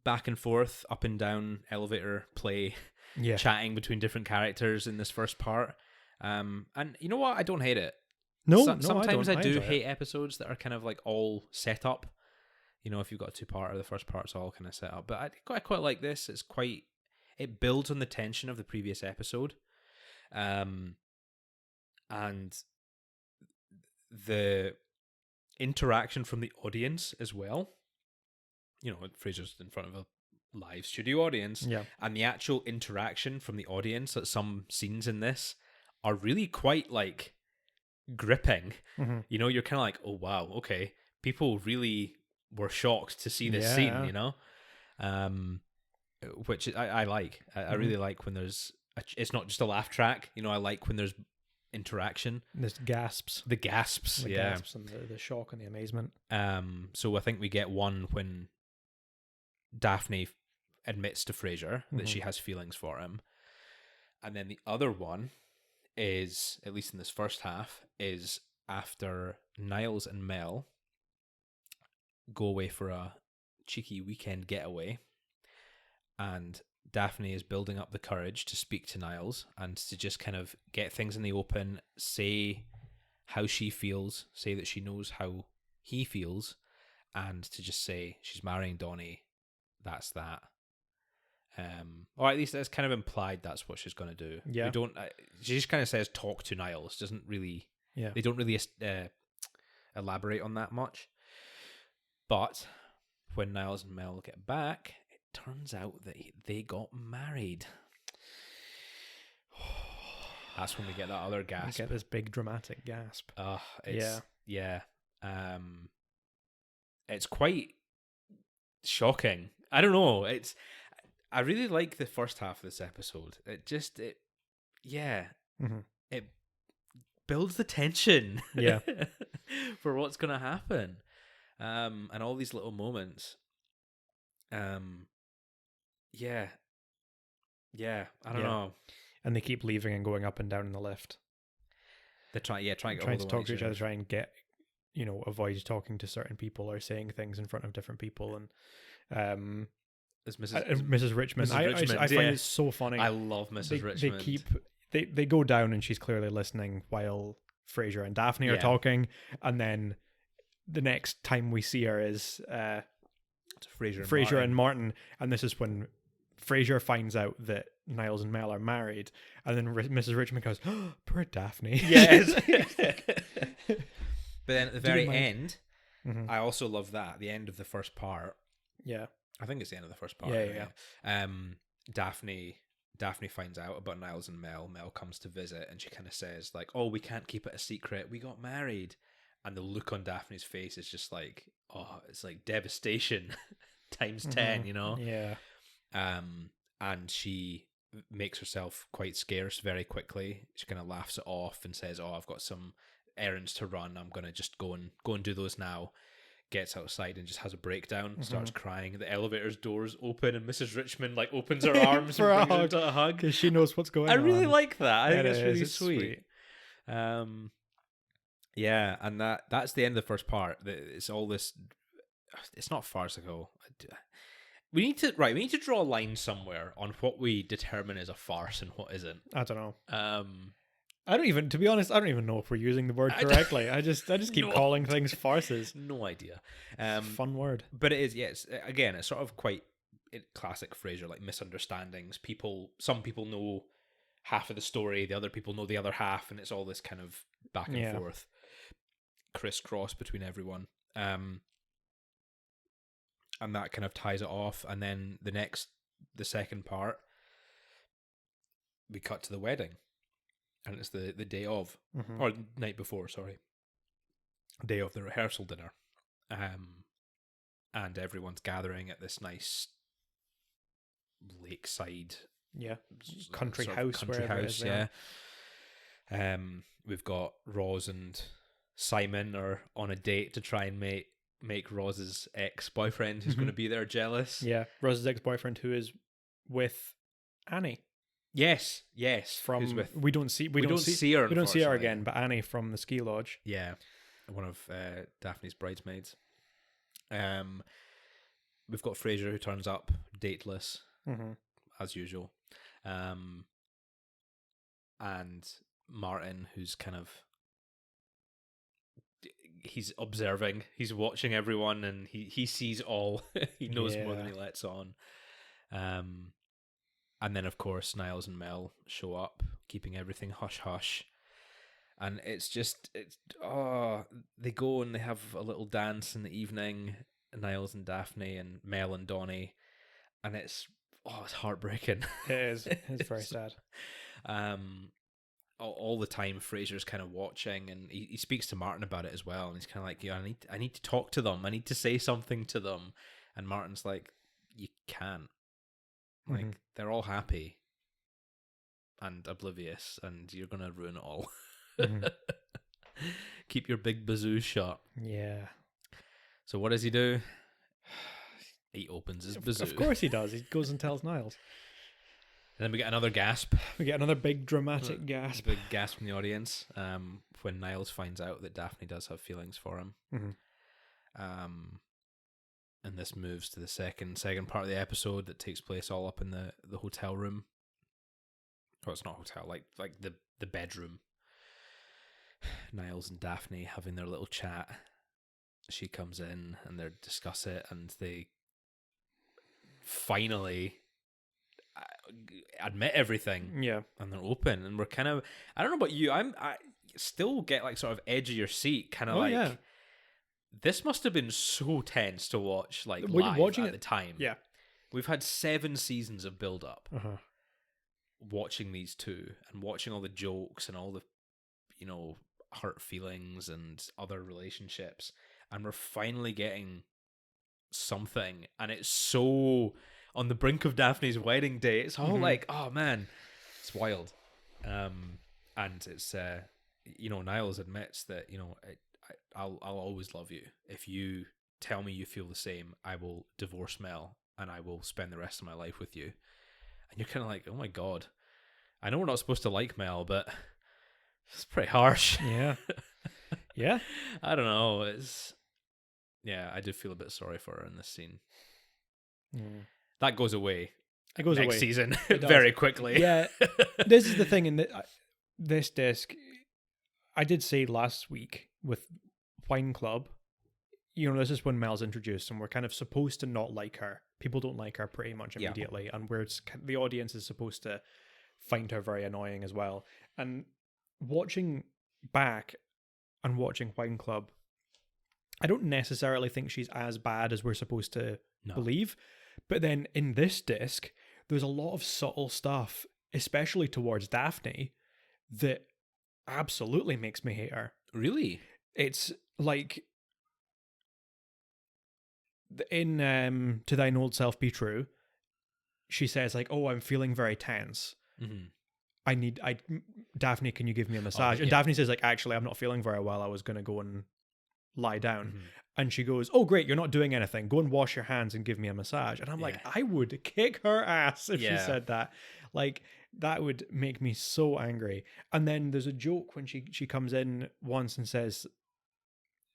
[SPEAKER 1] back and forth, up and down elevator play, chatting between different characters in this first part. And you know what? I don't hate it. Sometimes I do hate episodes that are kind of like all set up. You know, if you've got a 2-parter, the first part's all kind of set up. But I quite like this. It builds on the tension of the previous episode. And the interaction from the audience as well. You know, Fraser's in front of a live studio audience.
[SPEAKER 2] Yeah.
[SPEAKER 1] And the actual interaction from the audience at some scenes in this are really quite like gripping. Mm-hmm. You know, you're kind of like, oh wow, okay. People really were shocked to see this scene, you know? Which I like. I really like when there's it's not just a laugh track, you know. I like when there's interaction.
[SPEAKER 2] There's gasps.
[SPEAKER 1] The gasps,
[SPEAKER 2] the gasps and the shock and the amazement.
[SPEAKER 1] So I think we get one when Daphne admits to Frasier that she has feelings for him. And then the other one is, at least in this first half, is after Niles and Mel go away for a cheeky weekend getaway, and Daphne is building up the courage to speak to Niles and to just kind of get things in the open, say how she feels, say that she knows how he feels, and to just say she's marrying Donnie. That's that. Or at least it's kind of implied that's what she's going to do.
[SPEAKER 2] Yeah.
[SPEAKER 1] She just kind of says talk to Niles. Doesn't really.
[SPEAKER 2] Yeah.
[SPEAKER 1] They don't really elaborate on that much. But when Niles and Mel get back, it turns out that they got married. That's when we get that other gasp.
[SPEAKER 2] We get this big dramatic gasp.
[SPEAKER 1] Yeah. It's quite shocking. I don't know. I really like the first half of this episode. It builds the tension.
[SPEAKER 2] Yeah.
[SPEAKER 1] For what's going to happen. And all these little moments. I don't know.
[SPEAKER 2] And they keep leaving and going up and down in the lift.
[SPEAKER 1] They're trying to
[SPEAKER 2] talk to each other, try and get, avoid talking to certain people or saying things in front of different people. And Mrs. Richmond.
[SPEAKER 1] Mrs. Richmond,
[SPEAKER 2] I find it so funny.
[SPEAKER 1] I love Mrs. Richmond.
[SPEAKER 2] they go down and she's clearly listening while Frasier and Daphne are talking, and then the next time we see her is Frasier and Martin, and this is when Frasier finds out that Niles and Mel are married, and then Mrs. Richmond goes, oh, poor Daphne.
[SPEAKER 1] Yes. But then at the very end, I also love that, the end of the first part.
[SPEAKER 2] Yeah.
[SPEAKER 1] I think it's the end of the first part.
[SPEAKER 2] Yeah.
[SPEAKER 1] Daphne finds out about Niles and Mel. Mel comes to visit, and she kind of says, like, oh, we can't keep it a secret. We got married. And the look on Daphne's face is just like, oh, it's like devastation times 10, you know?
[SPEAKER 2] Yeah.
[SPEAKER 1] And she makes herself quite scarce very quickly. She kind of laughs it off and says, oh, I've got some errands to run. I'm going to just go and do those now. Gets outside and just has a breakdown, starts crying. The elevator's doors open and Mrs. Richmond like opens her arms and brings her to a hug
[SPEAKER 2] because she knows what's going on.
[SPEAKER 1] I really like that. I think it's really
[SPEAKER 2] sweet.
[SPEAKER 1] Yeah, and that's the end of the first part. It's all this. It's not farcical. We need to draw a line somewhere on what we determine as a farce and what isn't.
[SPEAKER 2] I don't know. To be honest, I don't even know if we're using the word correctly. I just keep calling things farces.
[SPEAKER 1] No idea.
[SPEAKER 2] Fun word.
[SPEAKER 1] But it is, yes. Again, it's sort of quite classic Frasier, like misunderstandings. Some people know half of the story, the other people know the other half, and it's all this kind of back and forth, crisscross between everyone. And that kind of ties it off. And then the second part, we cut to the wedding. And it's the day of, or night before, sorry. Day of the rehearsal dinner. And everyone's gathering at this nice lakeside
[SPEAKER 2] country house.
[SPEAKER 1] We've got Roz and Simon are on a date to try and make Roz's ex-boyfriend who's going to be there jealous.
[SPEAKER 2] Yeah, Roz's ex-boyfriend who is with Annie.
[SPEAKER 1] Yes.
[SPEAKER 2] We don't see her again, but Annie from the ski lodge.
[SPEAKER 1] Yeah, one of Daphne's bridesmaids. We've got Frasier who turns up dateless, as usual, and Martin who's kind of he's observing, he's watching everyone, and he sees all. He knows more than he lets on. And then, of course, Niles and Mel show up, keeping everything hush-hush. And they go and they have a little dance in the evening, Niles and Daphne and Mel and Donnie. And it's heartbreaking.
[SPEAKER 2] It is. It's very sad.
[SPEAKER 1] All the time, Frasier's kind of watching, and he speaks to Martin about it as well. And he's kind of like, I need to talk to them. I need to say something to them. And Martin's like, you can't. Like, they're all happy and oblivious, and you're going to ruin it all. Keep your big bazoo shut.
[SPEAKER 2] Yeah.
[SPEAKER 1] So what does he do? He opens his bazoo.
[SPEAKER 2] Of course he does. He goes and tells Niles.
[SPEAKER 1] And then we get another gasp.
[SPEAKER 2] We get another big dramatic gasp.
[SPEAKER 1] Big gasp from the audience when Niles finds out that Daphne does have feelings for him. And this moves to the second part of the episode that takes place all up in the hotel room. Well, it's not a hotel, like the bedroom. Niles and Daphne having their little chat. She comes in and they discuss it, and they finally admit everything.
[SPEAKER 2] Yeah.
[SPEAKER 1] And they're open, and we're kind of, I don't know about you, I still get like sort of edge of your seat, kind of this must have been so tense to watch, like, live at the time.
[SPEAKER 2] Yeah.
[SPEAKER 1] We've had 7 seasons of build-up. Watching these two, and watching all the jokes and all the, hurt feelings and other relationships. And we're finally getting something. And it's so on the brink of Daphne's wedding day. It's all like, oh, man. It's wild. And it's, Niles admits that, I'll always love you. If you tell me you feel the same, I will divorce Mel and I will spend the rest of my life with you. And you're kind of like, oh my God. I know we're not supposed to like Mel, but it's pretty harsh.
[SPEAKER 2] Yeah. Yeah.
[SPEAKER 1] I don't know. I do feel a bit sorry for her in this scene. That goes away
[SPEAKER 2] It goes
[SPEAKER 1] next
[SPEAKER 2] away.
[SPEAKER 1] season
[SPEAKER 2] It does.
[SPEAKER 1] very quickly.
[SPEAKER 2] Yeah, this is the thing in this disc. I did say last week with Wine Club, this is when Mel's introduced, and we're kind of supposed to not like her. People don't like her pretty much immediately, and the audience is supposed to find her very annoying as well. And watching back and watching Wine Club, I don't necessarily think she's as bad as we're supposed to believe. But then in this disc, there's a lot of subtle stuff, especially towards Daphne, that absolutely makes me hate her.
[SPEAKER 1] Really?
[SPEAKER 2] It's like in To Thine Old Self Be True, she says like, "Oh, I'm feeling very tense. Daphne, can you give me a massage?" And Daphne says like, "Actually, I'm not feeling very well. I was going to go and lie down." And she goes, "Oh, great, you're not doing anything. Go and wash your hands and give me a massage." And I'm like, I would kick her ass if she said that. Like, that would make me so angry. And then there's a joke when she comes in once and says,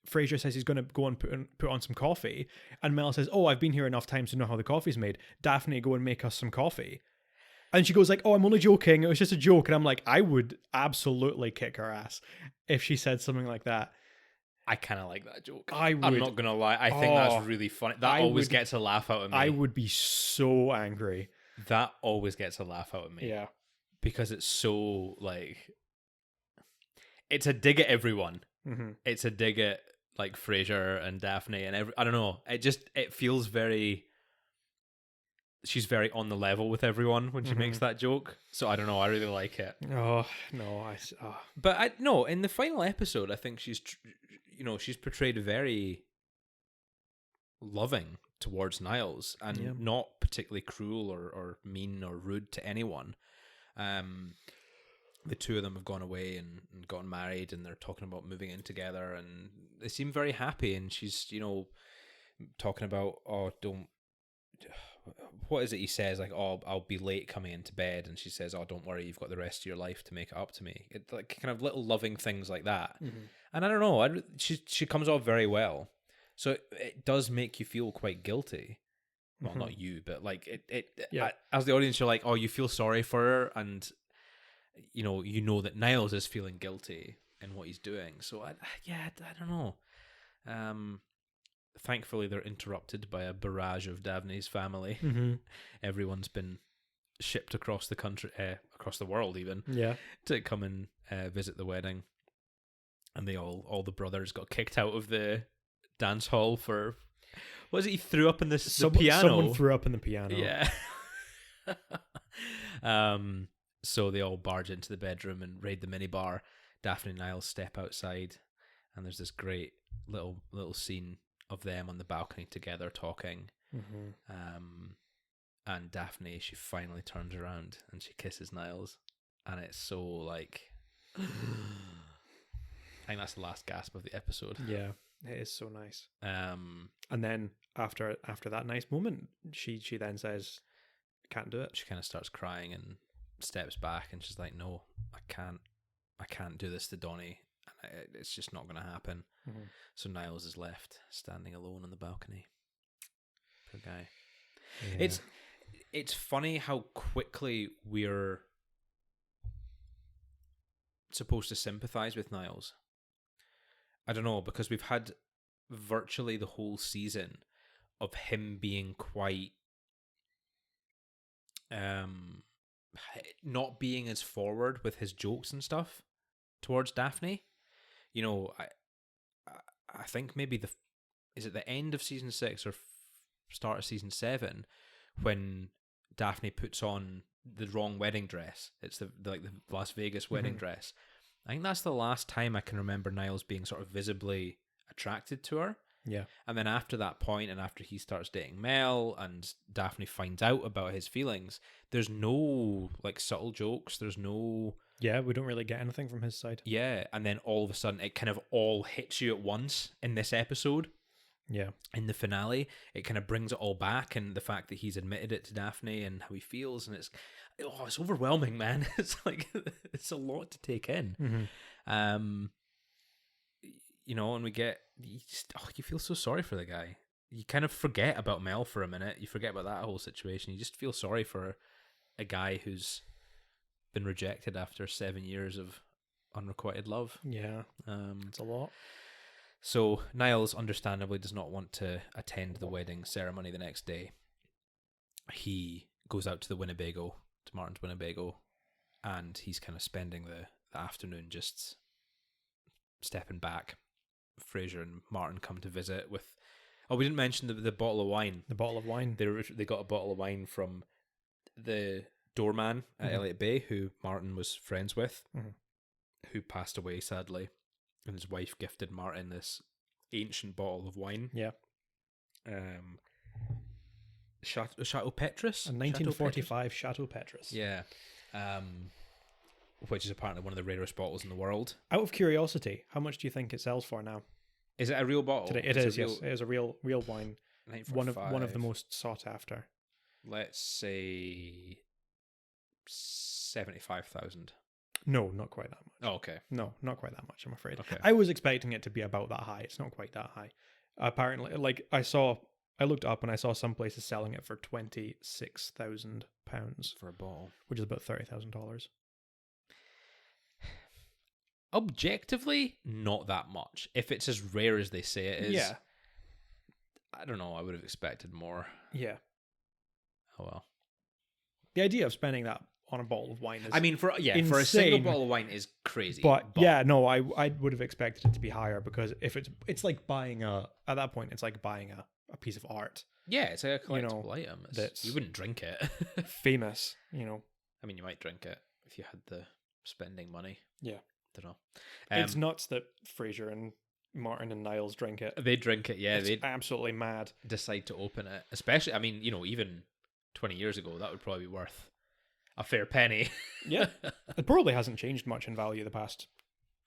[SPEAKER 2] Frasier says he's going to go and put on some coffee. And Mel says, "Oh, I've been here enough times to know how the coffee's made. Daphne, go and make us some coffee." And she goes like, "Oh, I'm only joking. It was just a joke." And I'm like, I would absolutely kick her ass if she said something like that.
[SPEAKER 1] I kind of like that joke.
[SPEAKER 2] I'm
[SPEAKER 1] not going to lie. I think that's really funny. That always gets a laugh out of me.
[SPEAKER 2] I would be so angry.
[SPEAKER 1] That always gets a laugh out of me.
[SPEAKER 2] Yeah.
[SPEAKER 1] Because it's so, like... It's a dig at everyone.
[SPEAKER 2] Mm-hmm.
[SPEAKER 1] It's a dig at, like, Frasier and Daphne and I don't know. It feels very... She's very on the level with everyone when she makes that joke. So I don't know. I really like it.
[SPEAKER 2] Oh, no.
[SPEAKER 1] But in the final episode, I think she's... she's portrayed very loving towards Niles and not particularly cruel or mean or rude to anyone. The two of them have gone away and gotten married, and they're talking about moving in together, and they seem very happy. And she's, talking about, what is it he says? Like, "Oh, I'll be late coming into bed." And she says, "Oh, don't worry, you've got the rest of your life to make it up to me." It, like, kind of little loving things like that. And I don't know, she comes off very well. So it does make you feel quite guilty. Well, not you, but like as the audience, you're like, oh, you feel sorry for her, and you know that Niles is feeling guilty in what he's doing. So I don't know. Thankfully, they're interrupted by a barrage of Daphne's family. Everyone's been shipped across the country, across the world even, to come and visit the wedding. And all the brothers got kicked out of the dance hall for... What was it? He threw up in the piano.
[SPEAKER 2] Someone threw up in the piano.
[SPEAKER 1] Yeah. So they all barge into the bedroom and raid the minibar. Daphne and Niles step outside, and there's this great little scene of them on the balcony together talking. And Daphne, she finally turns around and she kisses Niles, and it's so like... I think that's the last gasp of the episode.
[SPEAKER 2] Yeah, it is so nice. And then after that nice moment, she then says, "Can't do it."
[SPEAKER 1] She kind of starts crying and steps back, and she's like, "No, I can't do this to Donnie. It's just not going to happen." So Niles is left standing alone on the balcony. Poor guy. Yeah. It's funny how quickly we're supposed to sympathize with Niles. I don't know, because we've had virtually the whole season of him being quite not being as forward with his jokes and stuff towards Daphne. I think maybe is it the end of season 6 or start of season 7 when Daphne puts on the wrong wedding dress. It's the Las Vegas wedding dress. I think that's the last time I can remember Niles being sort of visibly attracted to her.
[SPEAKER 2] Yeah.
[SPEAKER 1] And then after that point, and after he starts dating Mel and Daphne finds out about his feelings, there's no like subtle jokes. There's no...
[SPEAKER 2] Yeah, we don't really get anything from his side.
[SPEAKER 1] Yeah, and then all of a sudden it kind of all hits you at once in this episode.
[SPEAKER 2] Yeah.
[SPEAKER 1] In the finale, it kind of brings it all back, and the fact that he's admitted it to Daphne and how he feels, and it's overwhelming, man. It's like, it's a lot to take in. And we get, you feel so sorry for the guy. you kind of forget about Mel for a minute. You forget about that whole situation. You just feel sorry for a guy who's been rejected after 7 years of unrequited love.
[SPEAKER 2] Yeah, it's a lot.
[SPEAKER 1] So Niles understandably does not want to attend the wedding ceremony the next day. He goes out to Martin's Winnebago, and he's kind of spending the afternoon just stepping back. Frasier and Martin come to visit with... Oh, we didn't mention the bottle of wine.
[SPEAKER 2] The bottle of wine.
[SPEAKER 1] They got a bottle of wine from the doorman at Elliott Bay, who Martin was friends with, who passed away sadly, and his wife gifted Martin this ancient bottle of wine.
[SPEAKER 2] Yeah.
[SPEAKER 1] Chateau Petrus?
[SPEAKER 2] A 1945 Chateau Petrus.
[SPEAKER 1] Yeah. Which is apparently one of the rarest bottles in the world.
[SPEAKER 2] Out of curiosity, how much do you think it sells for now?
[SPEAKER 1] Is it a real bottle?
[SPEAKER 2] Today, it is, yes. It is a real wine. One of the most sought after.
[SPEAKER 1] Let's say 75,000.
[SPEAKER 2] No, not quite that much.
[SPEAKER 1] Oh, okay.
[SPEAKER 2] No, not quite that much, I'm afraid.
[SPEAKER 1] Okay.
[SPEAKER 2] I was expecting it to be about that high. It's not quite that high. Apparently, like I looked up and I saw some places selling it for £26,000
[SPEAKER 1] for a bottle,
[SPEAKER 2] which is about $30,000.
[SPEAKER 1] Objectively, not that much. If it's as rare as they say it is,
[SPEAKER 2] yeah.
[SPEAKER 1] I don't know. I would have expected more.
[SPEAKER 2] Yeah.
[SPEAKER 1] Oh well.
[SPEAKER 2] The idea of spending that on a bottle of wine is...
[SPEAKER 1] I mean, for a single bottle of wine is crazy.
[SPEAKER 2] But yeah, no, I would have expected it to be higher, because if it's like buying at that point, it's like buying a piece of art.
[SPEAKER 1] Yeah, it's like a collectible item. You wouldn't drink it.
[SPEAKER 2] Famous,
[SPEAKER 1] I mean, you might drink it if you had the spending money.
[SPEAKER 2] Yeah.
[SPEAKER 1] Don't know.
[SPEAKER 2] It's nuts that Frasier and Martin and Niles drink it.
[SPEAKER 1] They drink it, yeah.
[SPEAKER 2] It's absolutely mad.
[SPEAKER 1] Decide to open it. Especially, I mean, even 20 years ago, that would probably be worth a fair penny.
[SPEAKER 2] Yeah. It probably hasn't changed much in value the past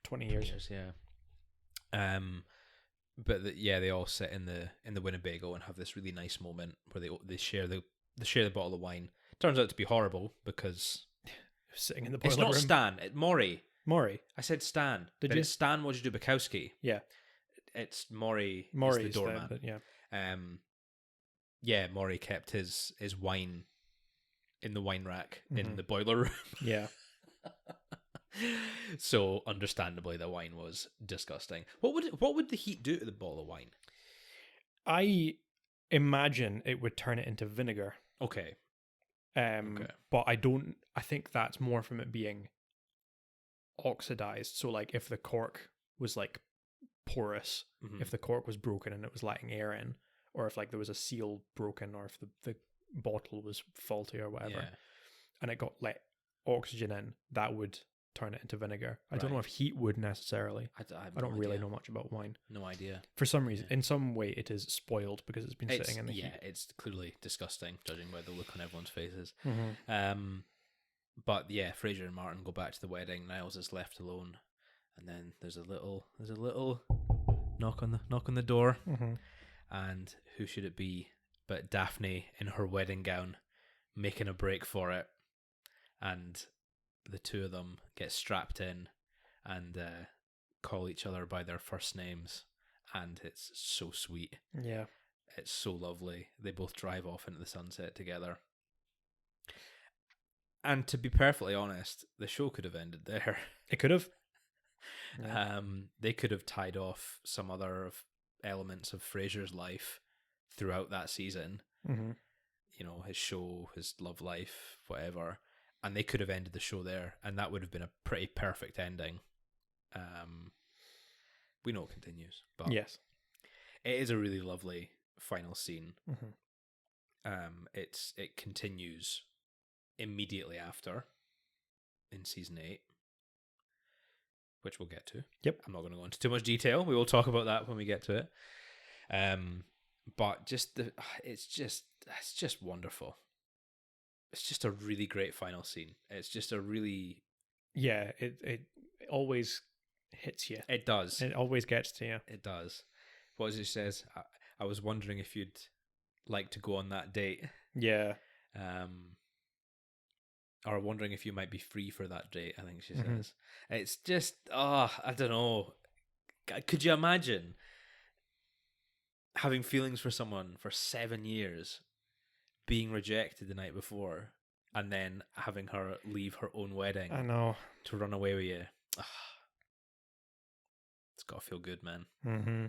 [SPEAKER 2] 20 years.
[SPEAKER 1] Yeah. But they all sit in the Winnebago and have this really nice moment where they share the bottle of wine. Turns out to be horrible because
[SPEAKER 2] sitting in the boiler
[SPEAKER 1] it's not
[SPEAKER 2] room.
[SPEAKER 1] Stan, it's Maury. I said Stan.
[SPEAKER 2] Did you?
[SPEAKER 1] It's Stan Wojciechowski.
[SPEAKER 2] Yeah.
[SPEAKER 1] It's Maury.
[SPEAKER 2] Maury
[SPEAKER 1] is the doorman.
[SPEAKER 2] Yeah.
[SPEAKER 1] Maury kept his wine in the wine rack in the boiler room.
[SPEAKER 2] Yeah.
[SPEAKER 1] So understandably, the wine was disgusting. What would the heat do to the bottle of wine?
[SPEAKER 2] I imagine it would turn it into vinegar.
[SPEAKER 1] Okay.
[SPEAKER 2] But I think that's more from it being oxidized. So like if the cork was like porous, if the cork was broken and it was letting air in, or if like there was a seal broken, or if the bottle was faulty or whatever, and it got let oxygen in, that would turn it into vinegar. I don't know if heat would necessarily. I don't really know much about wine.
[SPEAKER 1] No idea.
[SPEAKER 2] For some reason, in some way, it is spoiled because it's been sitting in the heat.
[SPEAKER 1] Yeah, it's clearly disgusting, judging by the look on everyone's faces.
[SPEAKER 2] Mm-hmm.
[SPEAKER 1] But yeah, Frasier and Martin go back to the wedding. Niles is left alone, and then there's a little knock on the door, and who should it be but Daphne in her wedding gown, making a break for it, and the two of them get strapped in and call each other by their first names, and it's so sweet.
[SPEAKER 2] Yeah,
[SPEAKER 1] it's so lovely. They both drive off into the sunset together. And to be perfectly honest, the show could have ended there.
[SPEAKER 2] It could have. Yeah.
[SPEAKER 1] They could have tied off some other elements of Frasier's life throughout that season.
[SPEAKER 2] Mm-hmm.
[SPEAKER 1] His show, his love life, whatever. And they could have ended the show there, and that would have been a pretty perfect ending. We know it continues, but
[SPEAKER 2] yes,
[SPEAKER 1] it is a really lovely final scene.
[SPEAKER 2] Mm-hmm.
[SPEAKER 1] It continues immediately after in season 8, which we'll get to.
[SPEAKER 2] Yep.
[SPEAKER 1] I'm not going to go into too much detail. We will talk about that when we get to it. But it's just wonderful. It's just a really great final scene. It's just a really...
[SPEAKER 2] Yeah, it always hits you.
[SPEAKER 1] It does.
[SPEAKER 2] It always gets to you.
[SPEAKER 1] It does. What as it says, I was wondering if you'd like to go on that date.
[SPEAKER 2] Yeah.
[SPEAKER 1] Or wondering if you might be free for that date, I think she says. It's just, I don't know. Could you imagine having feelings for someone for 7 years, being rejected the night before, and then having her leave her own wedding.
[SPEAKER 2] I know.
[SPEAKER 1] To run away with you. It's got to feel good, man.
[SPEAKER 2] Mm-hmm.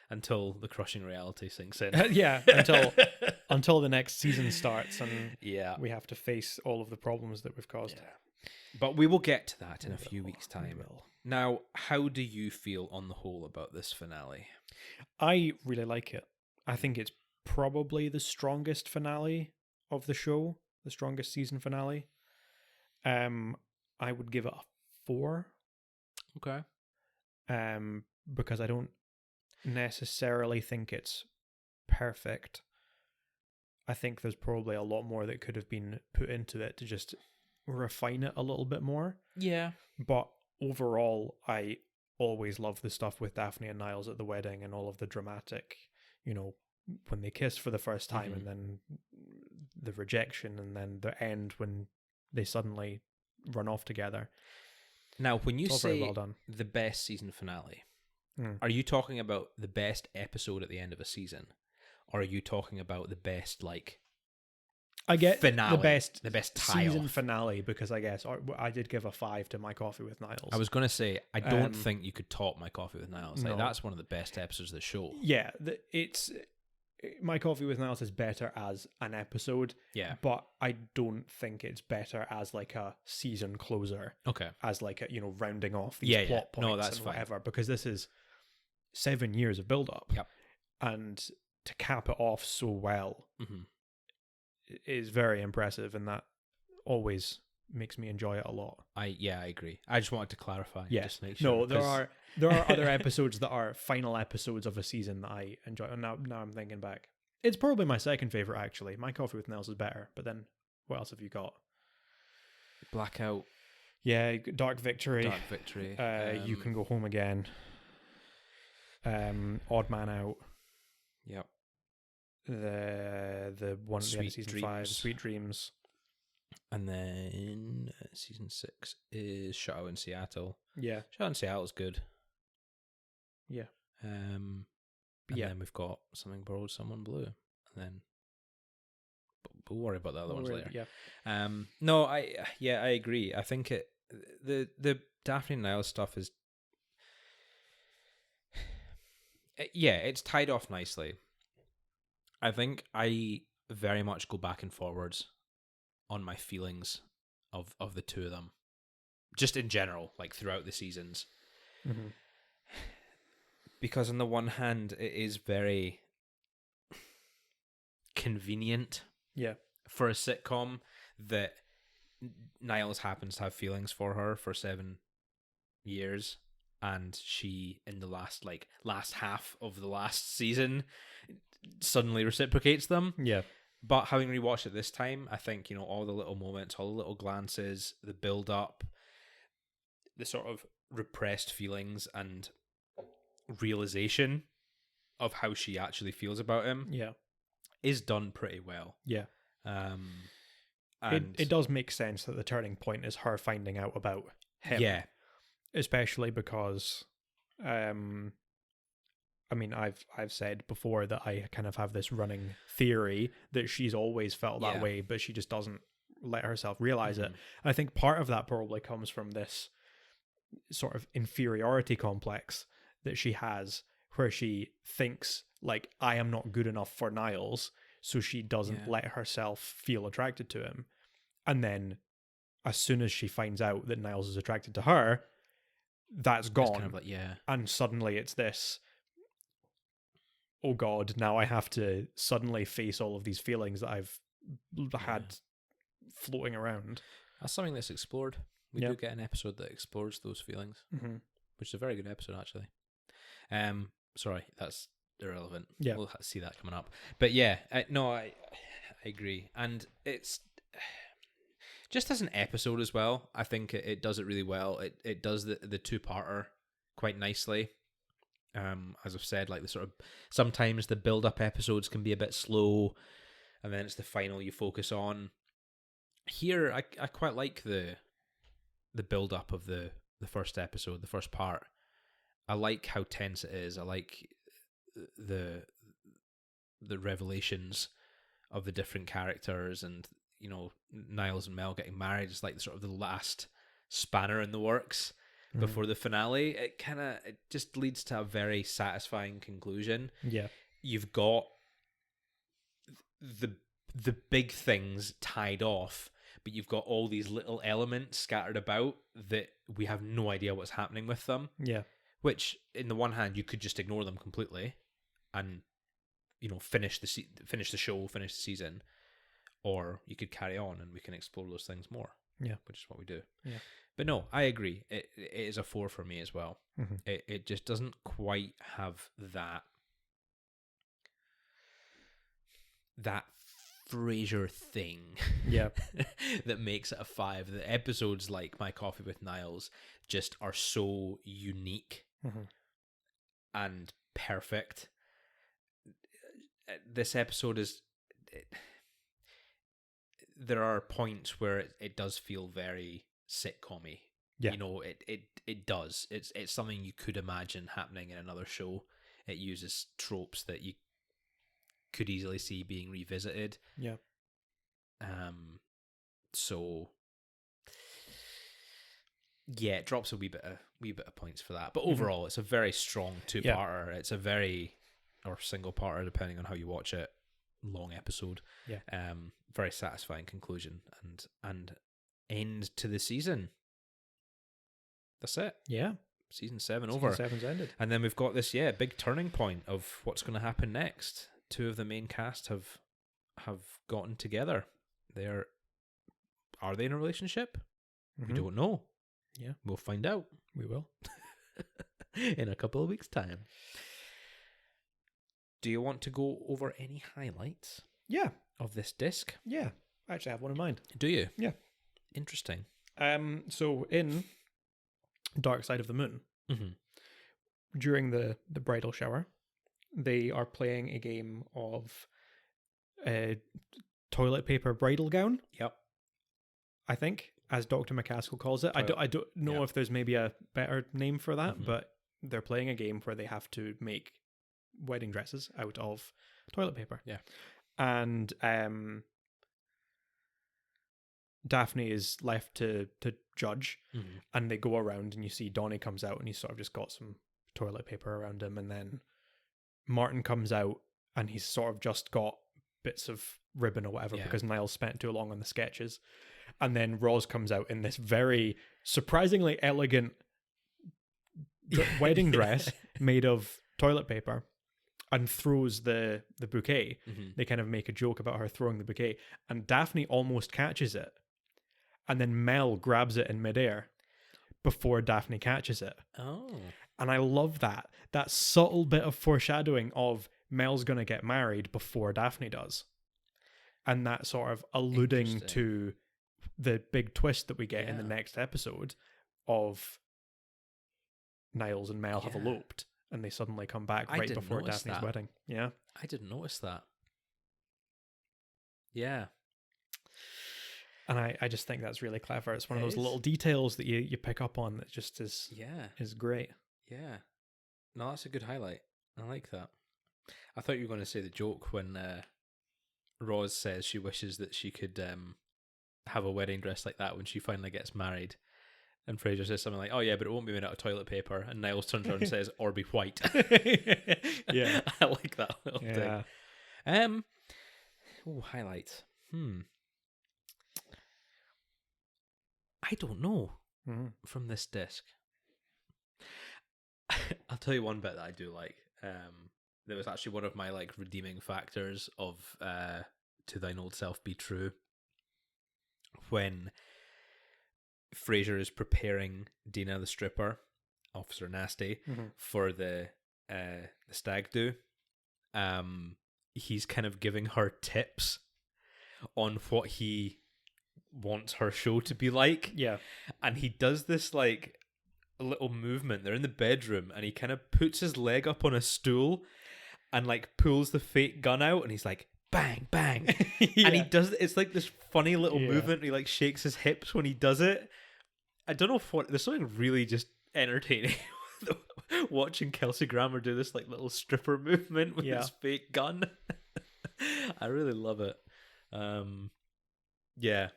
[SPEAKER 1] Until the crushing reality sinks in.
[SPEAKER 2] Yeah, until the next season starts and we have to face all of the problems that we've caused.
[SPEAKER 1] Yeah. But we will get to that in a few weeks' time. Now, how do you feel on the whole about this finale?
[SPEAKER 2] I really like it. I think it's probably the strongest finale of the show, the strongest season finale. I would give it a 4.
[SPEAKER 1] Okay.
[SPEAKER 2] Because I don't necessarily think it's perfect. I think there's probably a lot more that could have been put into it to just refine it a little bit more.
[SPEAKER 1] Yeah.
[SPEAKER 2] But overall, I always love the stuff with Daphne and Niles at the wedding and all of the dramatic, when they kiss for the first time and then the rejection and then the end when they suddenly run off together.
[SPEAKER 1] Now, when you say
[SPEAKER 2] well done.
[SPEAKER 1] The best season finale, are you talking about the best episode at the end of a season? Or are you talking about the best,
[SPEAKER 2] I get
[SPEAKER 1] finale,
[SPEAKER 2] the best
[SPEAKER 1] tie-off
[SPEAKER 2] season finale, because I guess I did give a 5 to My Coffee with Niles.
[SPEAKER 1] I was going to say, I don't think you could top My Coffee with Niles.
[SPEAKER 2] No.
[SPEAKER 1] That's one of the best episodes of the show.
[SPEAKER 2] Yeah, it's My Coffee with Niles is better as an episode.
[SPEAKER 1] Yeah,
[SPEAKER 2] but I don't think it's better as a season closer.
[SPEAKER 1] Okay,
[SPEAKER 2] as a rounding off these plot points.
[SPEAKER 1] No, that's
[SPEAKER 2] and
[SPEAKER 1] fine.
[SPEAKER 2] Whatever, because this is 7 years of build up.
[SPEAKER 1] Yep,
[SPEAKER 2] and to cap it off so well is very impressive, and that always makes me enjoy it a lot.
[SPEAKER 1] I agree. I just wanted to clarify.
[SPEAKER 2] Yes.
[SPEAKER 1] Just make sure,
[SPEAKER 2] there are other episodes that are final episodes of a season that I enjoy. And now I'm thinking back. It's probably my second favorite, actually. My Coffee with Niles is better, but then what else have you got?
[SPEAKER 1] Blackout.
[SPEAKER 2] Yeah, Dark Victory.
[SPEAKER 1] Dark Victory.
[SPEAKER 2] You Can Go Home Again. Odd Man Out.
[SPEAKER 1] Yep.
[SPEAKER 2] The one at the end of season 5, Sweet Dreams. And
[SPEAKER 1] then season 6 is Shut Out in Seattle.
[SPEAKER 2] Yeah.
[SPEAKER 1] Shut Out in Seattle is good.
[SPEAKER 2] Yeah.
[SPEAKER 1] And then we've got Something Borrowed, Someone Blue. And then we'll worry about the other ones later.
[SPEAKER 2] Yeah.
[SPEAKER 1] No, I agree. I think the Daphne and Niles stuff is it's tied off nicely. I think I very much go back and forwards on my feelings of the two of them, just in general, throughout the seasons.
[SPEAKER 2] Mm-hmm.
[SPEAKER 1] Because on the one hand, it is very convenient for a sitcom that Niles happens to have feelings for her for 7 years, and she, in the last half of the last season, suddenly reciprocates them.
[SPEAKER 2] Yeah.
[SPEAKER 1] But having rewatched it this time, I think, all the little moments, all the little glances, the build up, the sort of repressed feelings and realization of how she actually feels about him is done pretty well. Yeah.
[SPEAKER 2] And it does make sense that the turning point is her finding out about him. Yeah. Especially because I've said before that I kind of have this running theory that she's always felt that way, but she just doesn't let herself realize it. And I think part of that probably comes from this sort of inferiority complex that she has, where she thinks I am not good enough for Niles, so she doesn't let herself feel attracted to him. And then as soon as she finds out that Niles is attracted to her, that's gone.
[SPEAKER 1] It's kind of
[SPEAKER 2] and suddenly it's this, oh God, now I have to suddenly face all of these feelings that I've had floating around.
[SPEAKER 1] That's something that's explored. We do get an episode that explores those feelings, which is a very good episode, actually. Sorry, that's irrelevant. Yeah. We'll see that coming up. But I agree. And it's just as an episode as well, I think it does it really well. It does the two-parter quite nicely. As I've said, the sort of sometimes the build-up episodes can be a bit slow, and then it's the final you focus on. Here, I quite like the build-up of the first episode, the first part. I like how tense it is. I like the the revelations of the different characters, and Niles and Mel getting married is like sort of the last spanner in the works before the finale. It just leads to a very satisfying conclusion.
[SPEAKER 2] Yeah,
[SPEAKER 1] you've got the big things tied off, but you've got all these little elements scattered about that we have no idea what's happening with them.
[SPEAKER 2] Yeah,
[SPEAKER 1] which in the one hand you could just ignore them completely and finish the show, finish the season, or you could carry on and we can explore those things more.
[SPEAKER 2] Yeah,
[SPEAKER 1] which is what we do.
[SPEAKER 2] Yeah, but
[SPEAKER 1] no, I agree. It is a 4 for me as well.
[SPEAKER 2] Mm-hmm.
[SPEAKER 1] It just doesn't quite have that Frasier thing.
[SPEAKER 2] Yeah,
[SPEAKER 1] that makes it a 5. The episodes like My Coffee with Niles just are so unique and perfect. This episode is. There are points where it does feel very sitcom-y.
[SPEAKER 2] Yeah.
[SPEAKER 1] It does. It's something you could imagine happening in another show. It uses tropes that you could easily see being revisited.
[SPEAKER 2] Yeah.
[SPEAKER 1] So yeah, it drops a wee bit of points for that. But overall, it's a very strong 2-parter. Yeah. It's a or single-parter, depending on how you watch it. Long episode.
[SPEAKER 2] Yeah.
[SPEAKER 1] Very satisfying conclusion and end to the season. That's it.
[SPEAKER 2] Yeah.
[SPEAKER 1] Season 7 over.
[SPEAKER 2] Season 7's ended.
[SPEAKER 1] And then we've got this big turning point of what's going to happen next. 2 of the main cast have gotten together. Are they in a relationship? We don't know.
[SPEAKER 2] Yeah.
[SPEAKER 1] We'll find out.
[SPEAKER 2] We will.
[SPEAKER 1] In a couple of weeks' time. Do you want to go over any highlights?
[SPEAKER 2] Yeah.
[SPEAKER 1] Of this disc?
[SPEAKER 2] Yeah. I actually have one in mind.
[SPEAKER 1] Do you?
[SPEAKER 2] Yeah.
[SPEAKER 1] Interesting.
[SPEAKER 2] So in Dark Side of the Moon, during the bridal shower, they are playing a game of toilet paper bridal gown.
[SPEAKER 1] Yep.
[SPEAKER 2] I think, as Dr. McCaskill calls it. I don't know if there's maybe a better name for that, but they're playing a game where they have to make wedding dresses out of toilet paper.
[SPEAKER 1] Yeah.
[SPEAKER 2] And Daphne is left to judge, and they go around and you see Donnie comes out and he's sort of just got some toilet paper around him, and then Martin comes out and he's sort of just got bits of ribbon or whatever because Niles spent too long on the sketches. And then Roz comes out in this very surprisingly elegant wedding dress made of toilet paper and throws the bouquet. They kind of make a joke about her throwing the bouquet, and Daphne almost catches it, and then Mel grabs it in midair before Daphne catches it.
[SPEAKER 1] Oh.
[SPEAKER 2] And I love that subtle bit of foreshadowing of Mel's going to get married before Daphne does. And that sort of alluding to the big twist that we get in the next episode of Niles and Mel have eloped, and they suddenly come back right before Daphne's wedding. Yeah.
[SPEAKER 1] I didn't notice that. Yeah.
[SPEAKER 2] And I just think that's really clever. It's one of those little details that you pick up on that just is great.
[SPEAKER 1] Yeah. No, that's a good highlight. I like that. I thought you were going to say the joke when Roz says she wishes that she could have a wedding dress like that when she finally gets married. And Frasier says something like, "Oh yeah, but it won't be made out of toilet paper." And Niles turns around and says, "Or be white."
[SPEAKER 2] Yeah.
[SPEAKER 1] I like that little thing. Highlights. I don't know from this disc. I'll tell you one bit that I do like. There was actually one of my redeeming factors of "To Thine Old Self Be True" when Frasier is preparing Dina the stripper, Officer Nasty, for the stag do. He's kind of giving her tips on what he wants her show to be like.
[SPEAKER 2] Yeah.
[SPEAKER 1] And he does this little movement. They're in the bedroom and he kind of puts his leg up on a stool and pulls the fake gun out, and he's like, bang, bang. And he does, it's this funny little movement. He shakes his hips when he does it. I don't know there's something really just entertaining watching Kelsey Grammer do this little stripper movement with his fake gun. I really love it. Yeah.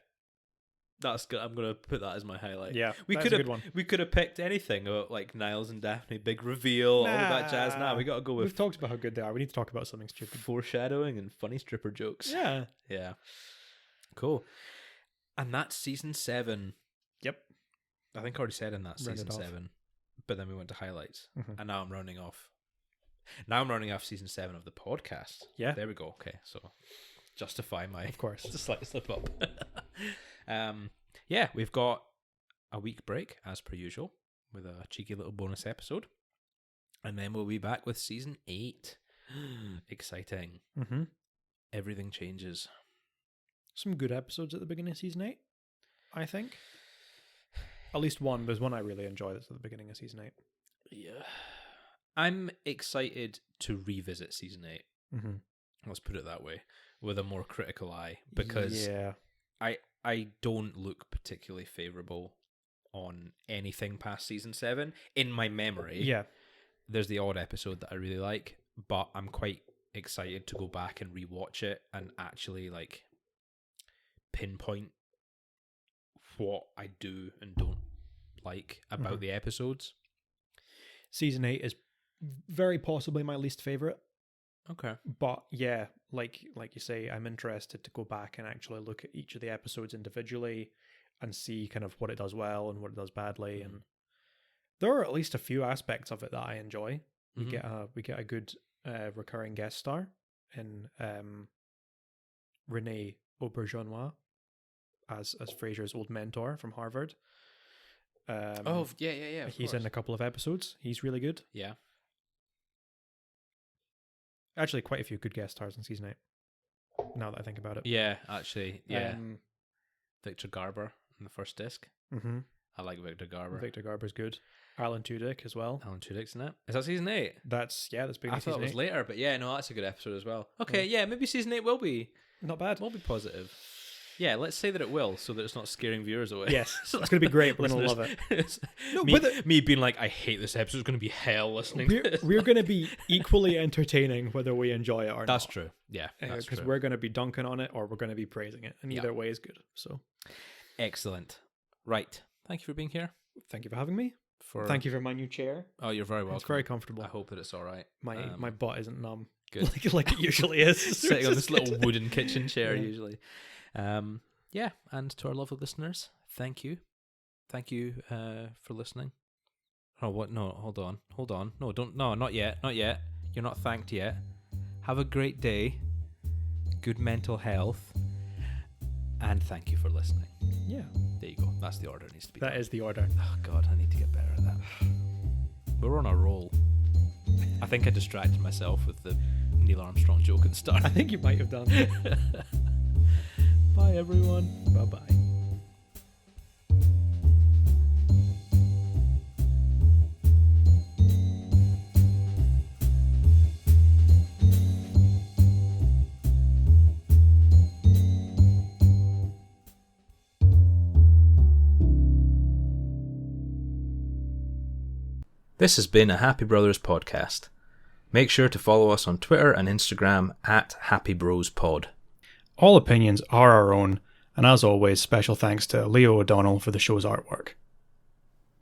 [SPEAKER 1] That's good. I'm gonna put that as my highlight.
[SPEAKER 2] Yeah,
[SPEAKER 1] we
[SPEAKER 2] that's a good one.
[SPEAKER 1] We could have picked anything about like Niles and Daphne, big reveal, all of that jazz. Nah, we got to go with.
[SPEAKER 2] We've talked about how good they are. We need to talk about something stupid.
[SPEAKER 1] Foreshadowing and funny stripper jokes.
[SPEAKER 2] Yeah.
[SPEAKER 1] Yeah. Cool. And that's season 7.
[SPEAKER 2] Yep.
[SPEAKER 1] I think I already said in that
[SPEAKER 2] Rounded
[SPEAKER 1] season
[SPEAKER 2] off.
[SPEAKER 1] 7, but then we went to highlights,
[SPEAKER 2] Mhm.
[SPEAKER 1] and now I'm rounding off. Now I'm rounding off season 7 of the podcast.
[SPEAKER 2] Yeah.
[SPEAKER 1] There we go. Okay, so justify my
[SPEAKER 2] Of course.
[SPEAKER 1] it's a slight slip up. Yeah, we've got a week break as per usual with a cheeky little bonus episode, and then we'll be back with season 8. Exciting.
[SPEAKER 2] Mm-hmm.
[SPEAKER 1] Everything changes.
[SPEAKER 2] Some good episodes at the beginning of season 8, I think. At least one. There's one I really enjoy that's at the beginning of season 8.
[SPEAKER 1] Yeah. I'm excited to revisit season 8.
[SPEAKER 2] Mm-hmm.
[SPEAKER 1] Let's put it that way, with a more critical eye, because I don't look particularly favourable on anything past season 7 in my memory.
[SPEAKER 2] Yeah.
[SPEAKER 1] There's the odd episode that I really like, but I'm quite excited to go back and rewatch it and actually like pinpoint what I do and don't like about the episodes.
[SPEAKER 2] Season 8 is very possibly my least favourite.
[SPEAKER 1] Okay.
[SPEAKER 2] But yeah, like you say, I'm interested to go back and actually look at each of the episodes individually and see kind of what it does well and what it does badly. And there are at least a few aspects of it that I enjoy. We get a good recurring guest star in Renee Auberjonois as Frasier's old mentor from Harvard.
[SPEAKER 1] Yeah.
[SPEAKER 2] He's in a couple of episodes. He's really good.
[SPEAKER 1] Yeah.
[SPEAKER 2] Actually, quite a few good guest stars in season 8. Now that I think about it.
[SPEAKER 1] Yeah, actually, yeah. Victor Garber in the first disc.
[SPEAKER 2] Mm-hmm.
[SPEAKER 1] I like Victor Garber.
[SPEAKER 2] Victor Garber's good. Alan Tudyk as well.
[SPEAKER 1] Alan Tudyk's in it. Is that season 8?
[SPEAKER 2] That's big.
[SPEAKER 1] I thought it was later, but yeah, no, that's a good episode as well. Okay, yeah, maybe season 8 will be
[SPEAKER 2] not bad.
[SPEAKER 1] Will be positive. Yeah, let's say that it will, so that it's not scaring viewers away.
[SPEAKER 2] Yes, it's going to be great. We're going to love it.
[SPEAKER 1] No, me being like, I hate this episode, is going to be hell listening to this.
[SPEAKER 2] We're going to be equally entertaining whether we enjoy it or not.
[SPEAKER 1] That's true. Yeah, that's true.
[SPEAKER 2] Because we're going to be dunking on it or we're going to be praising it, and either way is good. So,
[SPEAKER 1] excellent. Right. Thank you for being here.
[SPEAKER 2] Thank you for having me. Thank you for my new chair.
[SPEAKER 1] Oh, you're very welcome.
[SPEAKER 2] It's very comfortable.
[SPEAKER 1] I hope that it's all right.
[SPEAKER 2] My butt isn't numb.
[SPEAKER 1] Good.
[SPEAKER 2] like it usually is.
[SPEAKER 1] Sitting on this little wooden kitchen chair usually. Yeah, and to our lovely listeners, thank you. Thank you for listening. Oh, what? No, hold on. No, not yet. You're not thanked yet. Have a great day. Good mental health. And thank you for listening.
[SPEAKER 2] Yeah.
[SPEAKER 1] There you go. That's the order it needs to be.
[SPEAKER 2] That is the order.
[SPEAKER 1] Oh, God, I need to get better at that. We're on a roll. I think I distracted myself with the Neil Armstrong joke at the start.
[SPEAKER 2] I think you might have done.
[SPEAKER 1] Bye, everyone.
[SPEAKER 2] Bye-bye.
[SPEAKER 1] This has been a Happy Brothers podcast. Make sure to follow us on Twitter and Instagram at HappyBrosPod.
[SPEAKER 2] All opinions are our own, and as always, special thanks to Leah O'Donnell for the show's artwork.